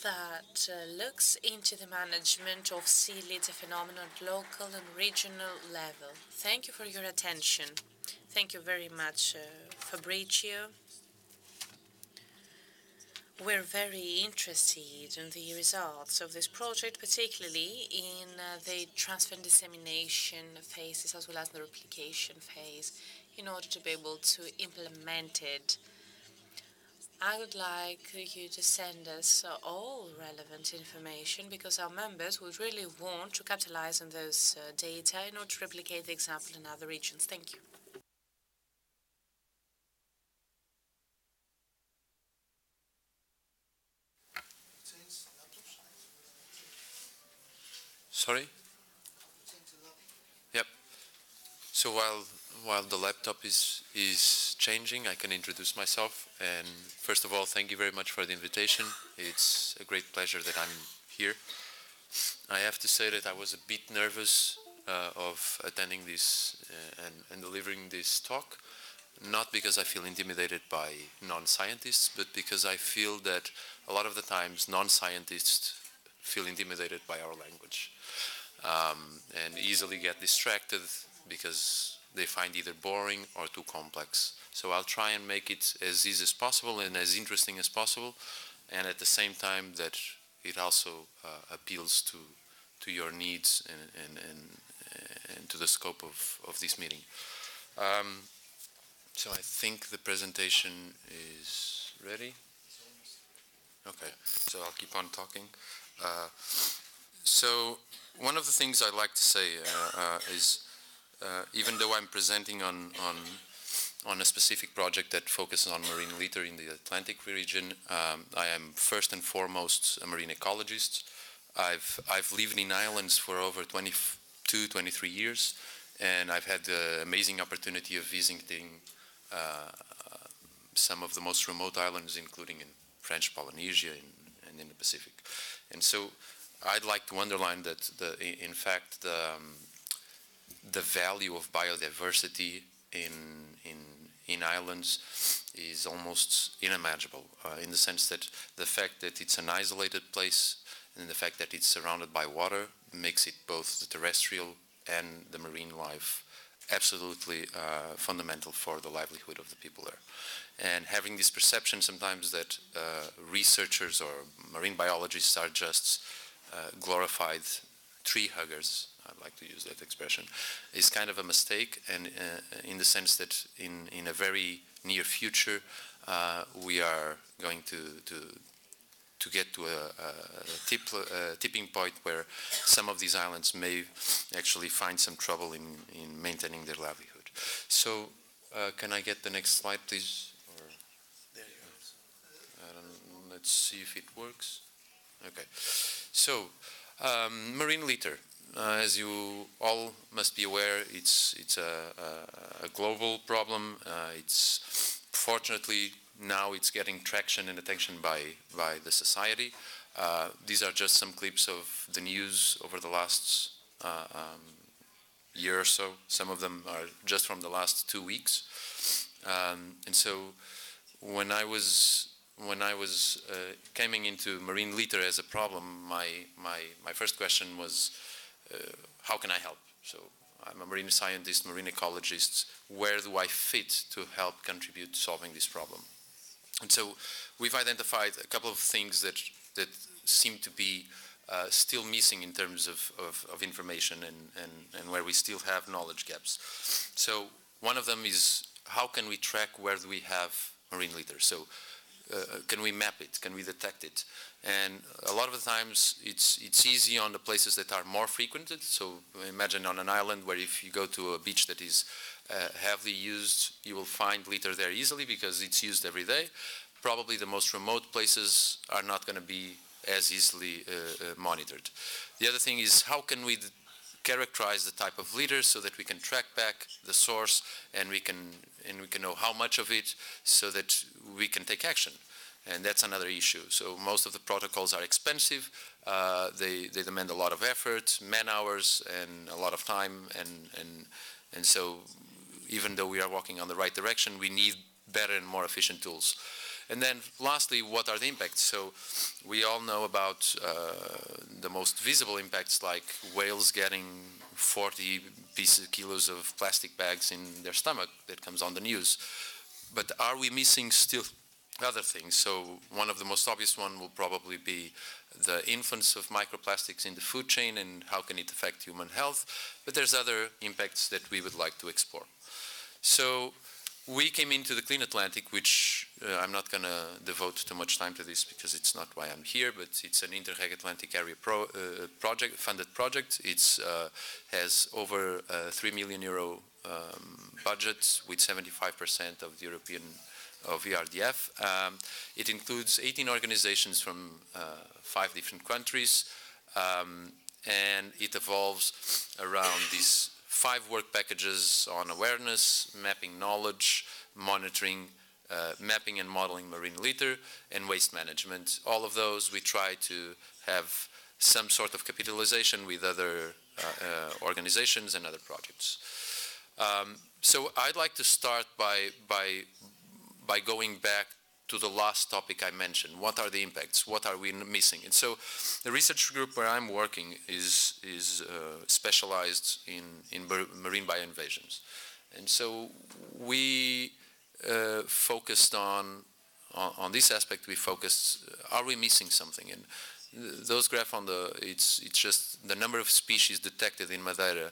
that looks into the management of sea litter phenomena at local and regional level. Thank you for your attention. Thank you very much, Fabrizio. We're very interested in the results of this project, particularly in the transfer and dissemination phases as well as the replication phase, in order to be able to implement it. I would like you to send us all relevant information, because our members would really want to capitalize on those data in order to replicate the example in other regions. Thank you. Sorry? Yep. So while the laptop is changing, I can introduce myself. And first of all, thank you very much for the invitation. It's a great pleasure that I'm here. I have to say that I was a bit nervous of attending this and delivering this talk, not because I feel intimidated by non-scientists, but because I feel that a lot of the times non-scientists feel intimidated by our language. And easily get distracted because they find either boring or too complex. So I'll try and make it as easy as possible and as interesting as possible, and at the same time that it also appeals to your needs and to the scope of this meeting. So I think the presentation is ready. Okay, so I'll keep on talking. So one of the things I'd like to say is, even though I'm presenting on a specific project that focuses on marine litter in the Atlantic region, I am first and foremost a marine ecologist. I've lived in islands for over 22, 23 years, and I've had the amazing opportunity of visiting some of the most remote islands, including in French Polynesia and in the Pacific. And so I'd like to underline that, in fact, the value of biodiversity in islands is almost unimaginable, in the sense that the fact that it's an isolated place and the fact that it's surrounded by water makes it both the terrestrial and the marine life absolutely fundamental for the livelihood of the people there. And having this perception sometimes that researchers or marine biologists are just glorified tree huggers, I'd like to use that expression, is kind of a mistake, and in the sense that in a very near future we are going to get to a tipping point where some of these islands may actually find some trouble in maintaining their livelihood. So can I get the next slide, please? Or, there you go. Let's see if it works. Okay. So, marine litter. As you all must be aware, it's a global problem. It's fortunately now it's getting traction and attention by the society. These are just some clips of the news over the last year or so. Some of them are just from the last 2 weeks. And so when I was coming into marine litter as a problem, my first question was, how can I help? So I'm a marine scientist, marine ecologist. Where do I fit to help contribute to solving this problem? And so we've identified a couple of things that seem to be still missing in terms of information and where we still have knowledge gaps. So one of them is, how can we track where do we have marine litter? So can we map it? Can we detect it? And a lot of the times it's easy on the places that are more frequented. So imagine on an island where if you go to a beach that is heavily used, you will find litter there easily because it's used every day. Probably the most remote places are not going to be as easily monitored. The other thing is, how can we characterize the type of litter so that we can track back the source and we can know how much of it so that we can take action. And that's another issue. So most of the protocols are expensive. They demand a lot of effort, man hours, and a lot of time. And so even though we are walking on the right direction, we need better and more efficient tools. And then lastly, what are the impacts? So we all know about the most visible impacts, like whales getting 40 kilos of plastic bags in their stomach. That comes on the news. But are we missing still other things? So one of the most obvious one will probably be the influence of microplastics in the food chain and how can it affect human health. But there's other impacts that we would like to explore. So we came into the CleanAtlantic, which I'm not going to devote too much time to this because it's not why I'm here, but it's an Interreg Atlantic area funded project. It has over €3 million budget with 75% of the European of ERDF. It includes 18 organizations from 5 different countries, and it evolves around these 5 work packages on awareness, mapping knowledge, monitoring, mapping and modeling marine litter, and waste management. All of those we try to have some sort of capitalization with other organizations and other projects. So I'd like to start by going back to the last topic I mentioned. What are the impacts? What are we missing? And so the research group where I'm working is specialized in marine bioinvasions. And so we focused on this aspect. We focused, are we missing something? And those graph on it's just the number of species detected in Madeira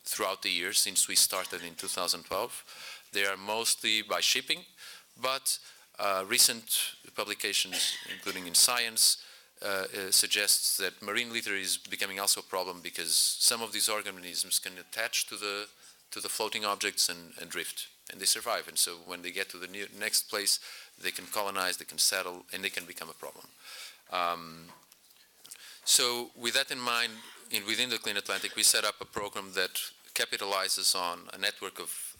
throughout the years since we started in 2012. They are mostly by shipping, but recent publications, including in Science, suggests that marine litter is becoming also a problem because some of these organisms can attach to the floating objects and drift, and they survive. And so when they get to the next place, they can colonize, they can settle, and they can become a problem. So with that in mind, within the CleanAtlantic, we set up a program that capitalizes on a network of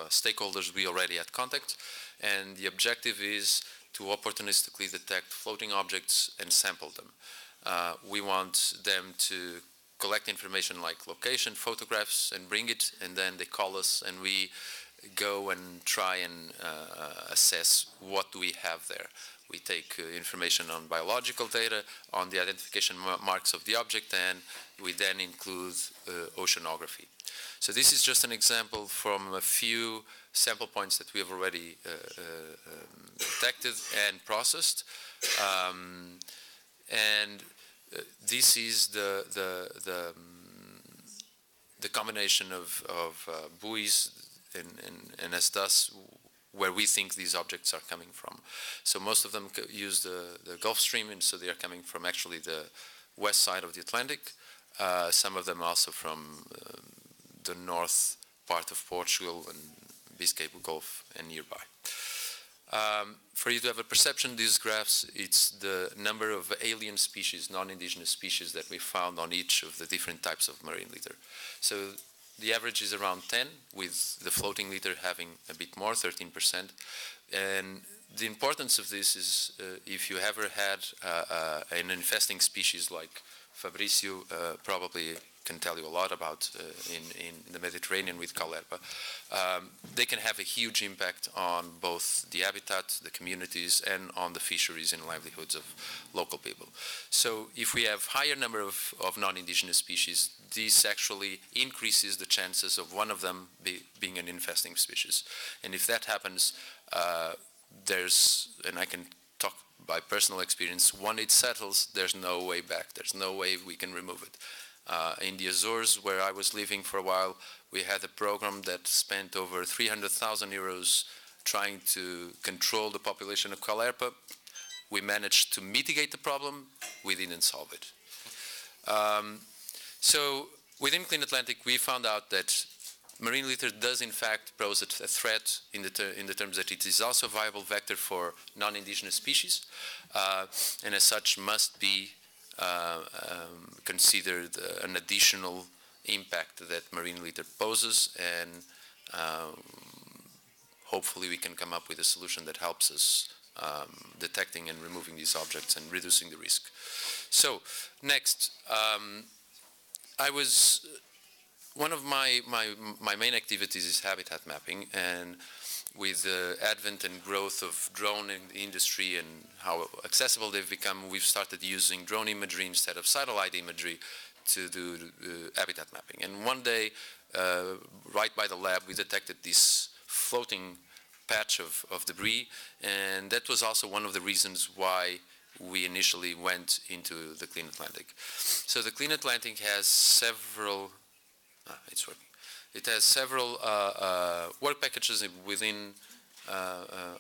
stakeholders we already had contact, and the objective is to opportunistically detect floating objects and sample them. We want them to collect information like location, photographs, and bring it, and then they call us, and we go and try and assess what do we have there. We take information on biological data, on the identification marks of the object, and we then include oceanography. So this is just an example from a few sample points that we have already detected and processed. And this is the combination of buoys and as thus where we think these objects are coming from. So most of them use the Gulf Stream, and so they are coming from actually the west side of the Atlantic. Some of them also from the north part of Portugal and Biscay Gulf and nearby. For you to have a perception, these graphs, it's the number of alien species, non-indigenous species that we found on each of the different types of marine litter. So the average is around 10, with the floating litter having a bit more, 13%. And the importance of this is if you ever had an infesting species like Fabrizio probably can tell you a lot about in the Mediterranean with Caulerpa, they can have a huge impact on both the habitat, the communities, and on the fisheries and livelihoods of local people. So if we have higher number of non-indigenous species, this actually increases the chances of one of them being an infesting species. And if that happens, and I can talk by personal experience, when it settles, there's no way back. There's no way we can remove it. In the Azores, where I was living for a while, we had a program that spent over 300,000 euros trying to control the population of Caulerpa. We managed to mitigate the problem. We didn't solve it. So within CleanAtlantic, we found out that marine litter does in fact pose a threat in the terms that it is also a viable vector for non-indigenous species, and as such must be considered an additional impact that marine litter poses, and hopefully we can come up with a solution that helps us detecting and removing these objects and reducing the risk. So next, one of my main activities is habitat mapping, and with the advent and growth of drone in the industry and how accessible they've become, we've started using drone imagery instead of satellite imagery to do habitat mapping. And one day, right by the lab, we detected this floating patch of debris, and that was also one of the reasons why we initially went into the CleanAtlantic. So the CleanAtlantic has several, it's working. It has several work packages within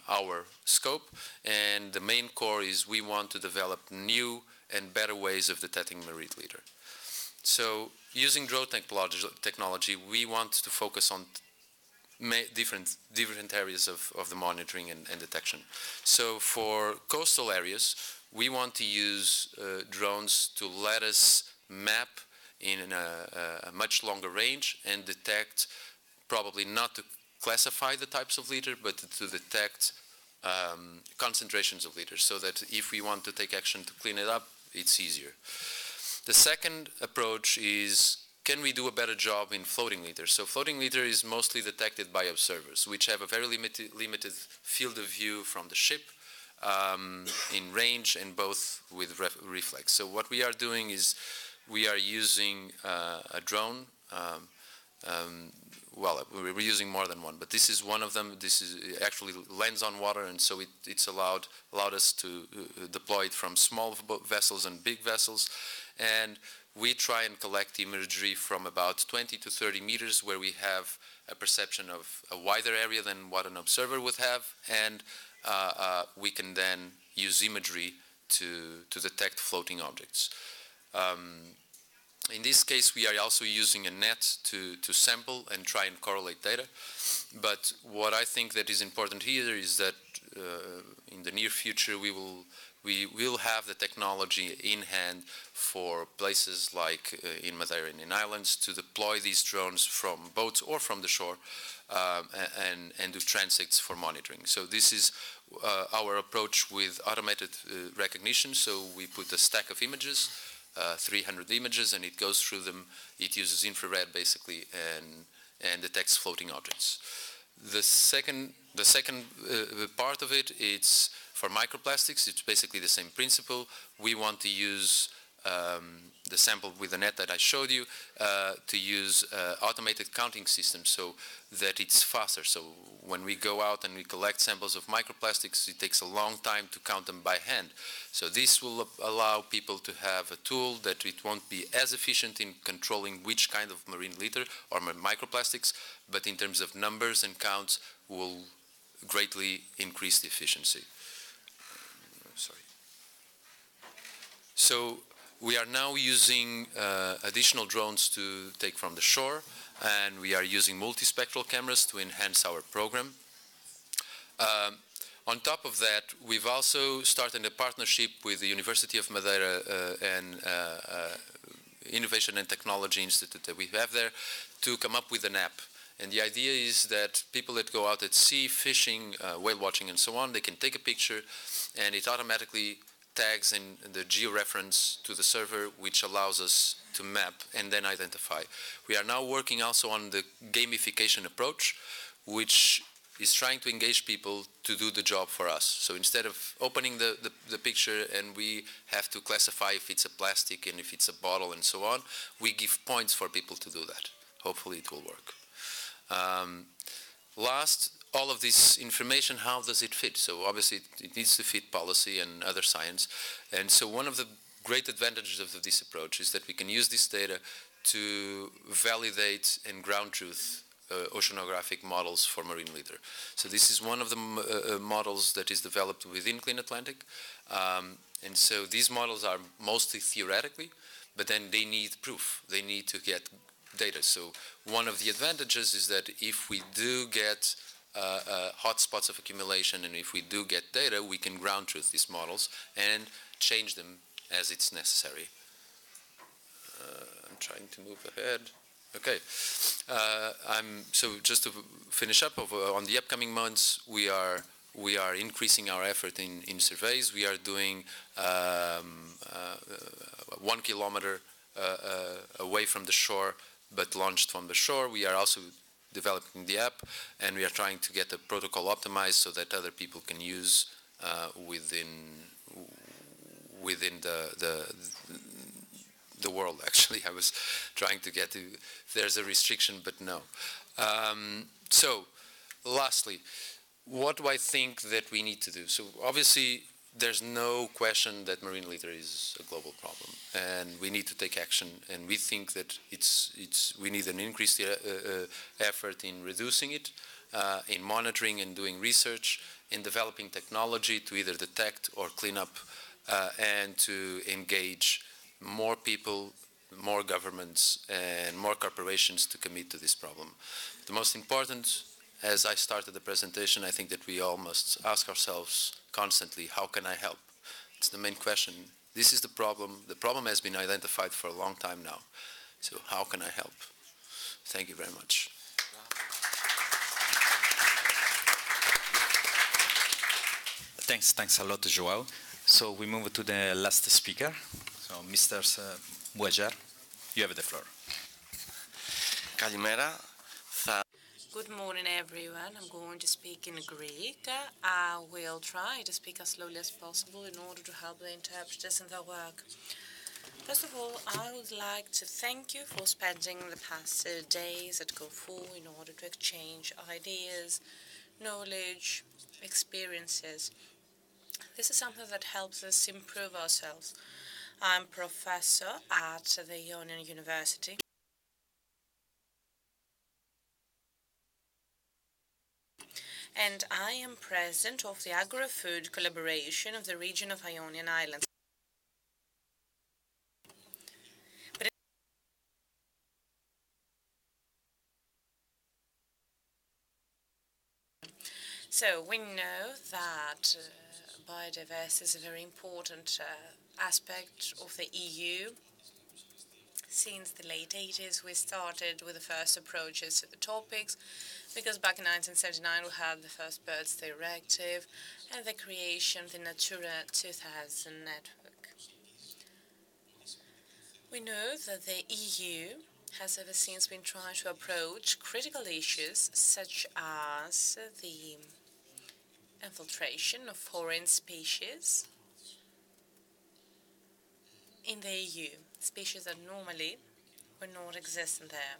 our scope, and the main core is we want to develop new and better ways of detecting marine litter. So using drone technology, we want to focus on different areas of the monitoring and detection. So for coastal areas, we want to use drones to let us map in a much longer range and detect, probably not to classify the types of litter, but to detect concentrations of litter, so that if we want to take action to clean it up, it's easier. The second approach is, can we do a better job in floating litter? So floating litter is mostly detected by observers, which have a very limited field of view from the ship, in range and both with reflex. So what we are doing is we are using a drone. Well, we're using more than one, but this is one of them. This is actually lands on water, and so it's allowed us to deploy it from small vessels and big vessels. And we try and collect imagery from about 20 to 30 meters, where we have a perception of a wider area than what an observer would have, and we can then use imagery to detect floating objects. In this case, we are also using a net to sample and try and correlate data. But what I think that is important here is that in the near future, we will have the technology in hand for places like in Madeira and in islands to deploy these drones from boats or from the shore and do transects for monitoring. So this is our approach with automated recognition. So we put a stack of images, 300 images, and it goes through them. It uses infrared basically and detects floating objects. The second part of it, it's for microplastics. It's basically the same principle. We want to use the sample with the net that I showed you to use automated counting systems so that it's faster. So when we go out and we collect samples of microplastics, it takes a long time to count them by hand. So this will allow people to have a tool that it won't be as efficient in controlling which kind of marine litter or microplastics, but in terms of numbers and counts will greatly increase the efficiency. Sorry. So we are now using additional drones to take from the shore, and we are using multispectral cameras to enhance our program. On top of that, we've also started a partnership with the University of Madeira and Innovation and Technology Institute that we have there to come up with an app. And the idea is that people that go out at sea, fishing, whale watching and so on, they can take a picture and it automatically tags in the georeference to the server, which allows us to map and then identify. We are now working also on the gamification approach, which is trying to engage people to do the job for us. So instead of opening the picture and we have to classify if it's a plastic and if it's a bottle and so on, we give points for people to do that. Hopefully it will work. Last, all of this information, how does it fit? So obviously it needs to fit policy and other science. And so one of the great advantages of this approach is that we can use this data to validate and ground truth oceanographic models for marine litter. So this is one of the models that is developed within CleanAtlantic. And so these models are mostly theoretically, but then they need proof. They need to get data. So one of the advantages is that if we do get hotspots of accumulation and if we do get data, we can ground truth these models and change them as it's necessary. I'm trying to move ahead. Okay. So just to finish up, on the upcoming months, we are increasing our effort in surveys. We are doing 1 kilometer away from the shore, but launched from the shore. We are also developing the app, and we are trying to get the protocol optimized so that other people can use within the world. Actually, I was trying to get to, there's a restriction, but no. So lastly, what do I think that we need to do? So obviously there's no question that marine litter is a global problem and we need to take action, and we think that we need an increased effort in reducing it, in monitoring and doing research, in developing technology to either detect or clean up, and to engage more people, more governments, and more corporations to commit to this problem. The most important, as I started the presentation, I think that we all must ask ourselves constantly, how can I help? It's the main question. This is the problem. The problem has been identified for a long time now. So how can I help? Thank you very much. Thanks a lot, João. So we move to the last speaker. So Mr. Muejar, you have the floor. Καλημέρα. Good morning, everyone. I'm going to speak in Greek. I will try to speak as slowly as possible in order to help the interpreters in their work. First of all, I would like to thank you for spending the past days at CORFU in order to exchange ideas, knowledge, experiences. This is something that helps us improve ourselves. I'm professor at the Ionian University. And I am president of the agro-food collaboration of the region of Ionian Islands. So we know that biodiversity is a very important aspect of the EU. Since the late 80s, we started with the first approaches to the topics, because back in 1979 we had the first Birds Directive and the creation of the Natura 2000 network. We know that the EU has ever since been trying to approach critical issues such as the infiltration of foreign species in the EU, species that normally would not exist in there.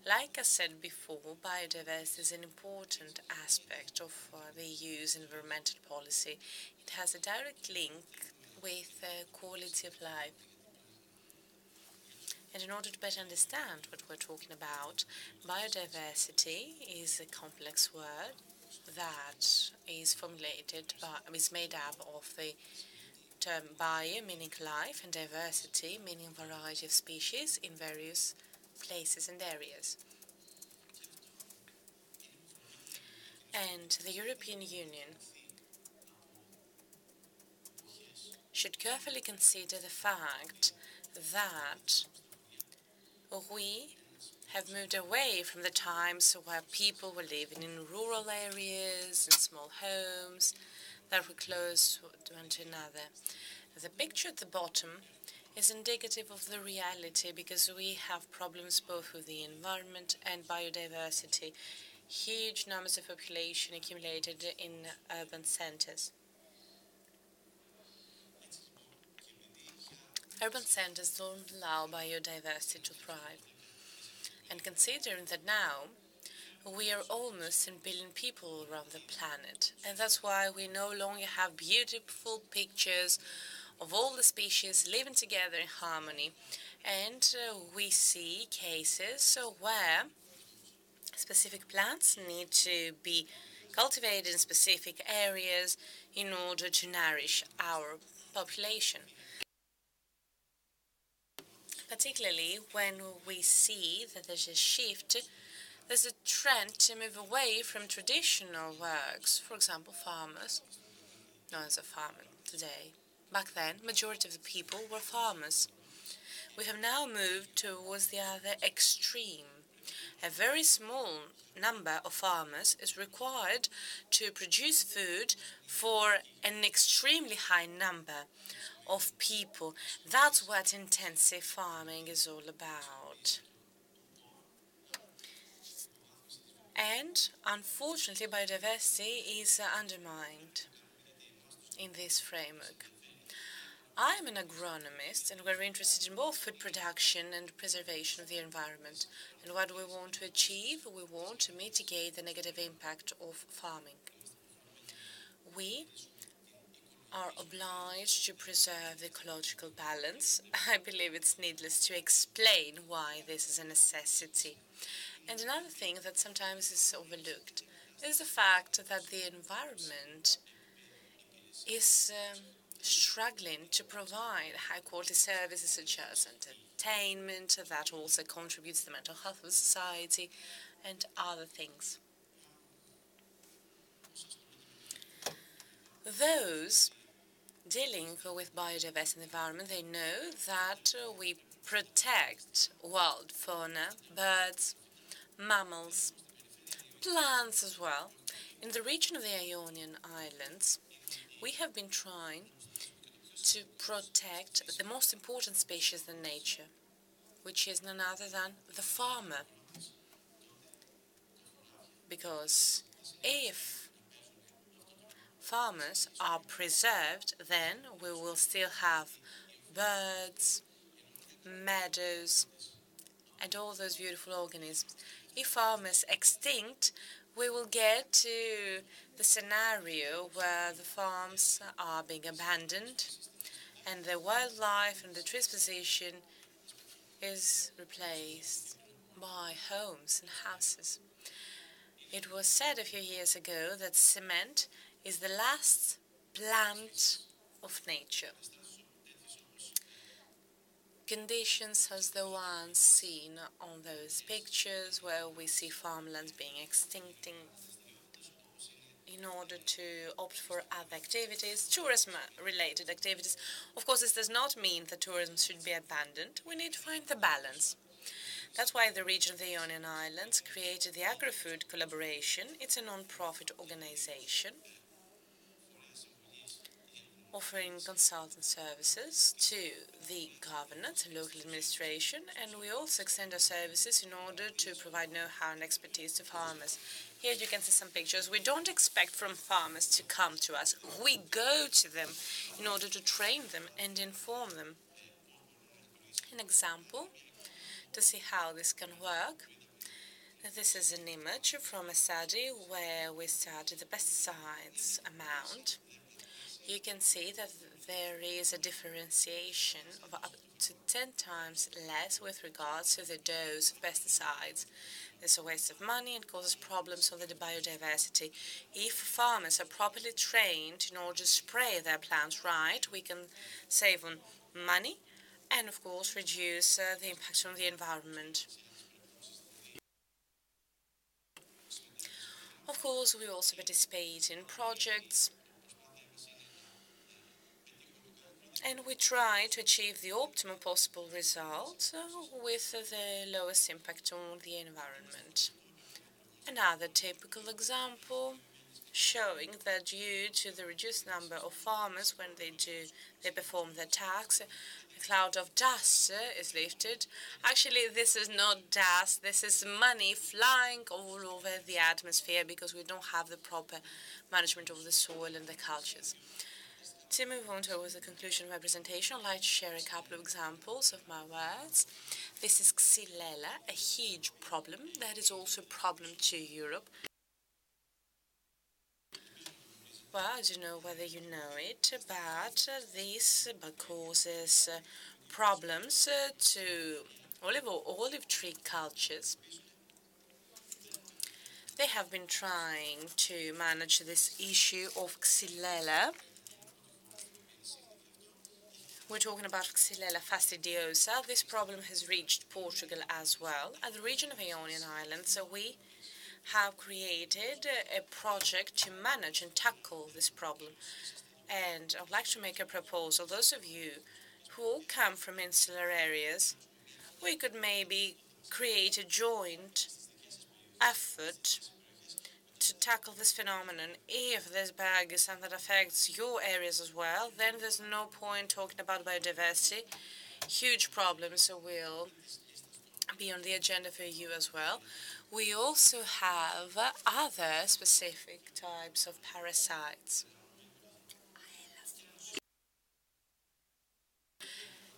Like I said before, biodiversity is an important aspect of the EU's environmental policy. It has a direct link with quality of life. And in order to better understand what we're talking about, biodiversity is a complex word that is made up of the term bio, meaning life, and diversity, meaning variety of species in various places and areas. And the European Union should carefully consider the fact that we have moved away from the times where people were living in rural areas, in small homes that were close to one another. The picture at the bottom is indicative of the reality because we have problems both with the environment and biodiversity. Huge numbers of population accumulated in urban centers. Urban centers don't allow biodiversity to thrive. And considering that now we are almost 10 billion people around the planet, and that's why we no longer have beautiful pictures of all the species living together in harmony. And we see cases where specific plants need to be cultivated in specific areas in order to nourish our population. Particularly when we see that there's a shift, there's a trend to move away from traditional works. For example, farmers. No one's a farmer today. Back then, majority of the people were farmers. We have now moved towards the other extreme. A very small number of farmers is required to produce food for an extremely high number of people. That's what intensive farming is all about. And unfortunately, biodiversity is undermined in this framework. I'm an agronomist, and we're interested in both food production and preservation of the environment. And what we want to achieve, we want to mitigate the negative impact of farming. We are obliged to preserve the ecological balance. I believe it's needless to explain why this is a necessity. And another thing that sometimes is overlooked is the fact that the environment is struggling to provide high-quality services such as entertainment that also contributes to the mental health of society and other things. Those dealing with biodiversity and the environment, they know that we protect wild fauna, birds, mammals, plants as well. In the region of the Ionian Islands, we have been trying to protect the most important species in nature, which is none other than the farmer. Because if farmers are preserved, then we will still have birds, meadows, and all those beautiful organisms. If farmers extinct, we will get to the scenario where the farms are being abandoned and the wildlife and the trees position is replaced by homes and houses. It was said a few years ago that cement is the last plant of nature. Conditions as the ones seen on those pictures where we see farmlands being extincting in order to opt for other activities, tourism-related activities. Of course, this does not mean that tourism should be abandoned. We need to find the balance. That's why the region of the Ionian Islands created the Agri-Food Collaboration. It's a non-profit organization offering consultant services to the government, local administration, and we also extend our services in order to provide know-how and expertise to farmers. Here you can see some pictures. We don't expect from farmers to come to us. We go to them in order to train them and inform them. An example to see how this can work. This is an image from a study where we studied the pesticides amount. You can see that there is a differentiation of up to 10 times less with regards to the dose of pesticides. There's a waste of money and causes problems for the biodiversity. If farmers are properly trained in order to spray their plants right, we can save on money and, of course, reduce the impact on the environment. Of course, we also participate in projects And we try to achieve the optimal possible result with the lowest impact on the environment. Another typical example showing that due to the reduced number of farmers when they perform their tax, a cloud of dust is lifted. Actually, this is not dust, this is money flying all over the atmosphere because we don't have the proper management of the soil and the cultures. To move on towards the conclusion of my presentation, I'd like to share a couple of examples of my words. This is Xylella, a huge problem that is also a problem to Europe. Well, I don't know whether you know it, but this causes problems to olive tree cultures. They have been trying to manage this issue of Xylella. We're talking about Xylella fastidiosa. This problem has reached Portugal as well, and the region of Ionian Islands. So we have created a project to manage and tackle this problem. And I'd like to make a proposal. Those of you who all come from insular areas, we could maybe create a joint effort to tackle this phenomenon. If this bug is something that affects your areas as well, then there's no point talking about biodiversity. Huge problems will be on the agenda for you as well. We also have other specific types of parasites.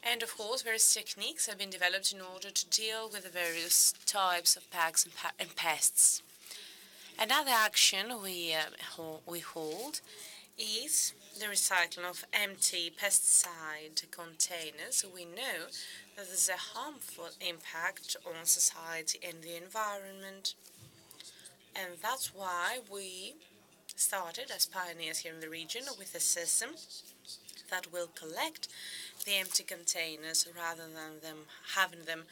And of course, various techniques have been developed in order to deal with the various types of bugs and pests. Another action we hold is the recycling of empty pesticide containers. We know that there's a harmful impact on society and the environment, and that's why we started as pioneers here in the region with a system that will collect the empty containers rather than having them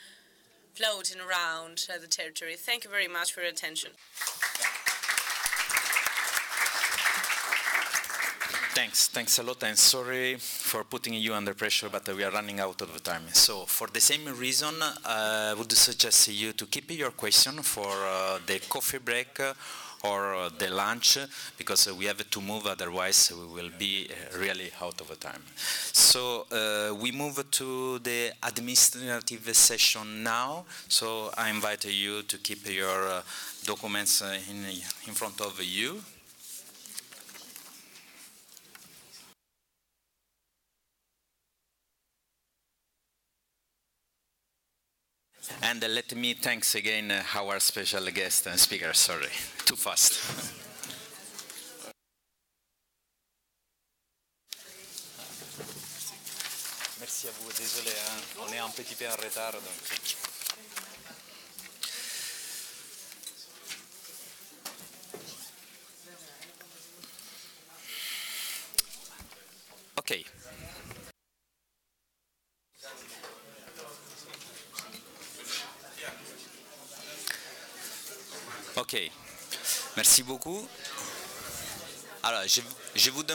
floating around the territory. Thank you very much for your attention. Thanks a lot, and sorry for putting you under pressure, but we are running out of time. So for the same reason, I would suggest you to keep your question for the coffee break or the lunch, because we have to move, otherwise we will be really out of time. So we move to the administrative session now. So I invite you to keep your documents in front of you. And let me thanks again our special guest and speaker. Sorry, too fast. Merci à vous. Désolé, hein, on est un petit peu en retard. Donc. Okay. Ok, merci beaucoup. Alors, je vous demande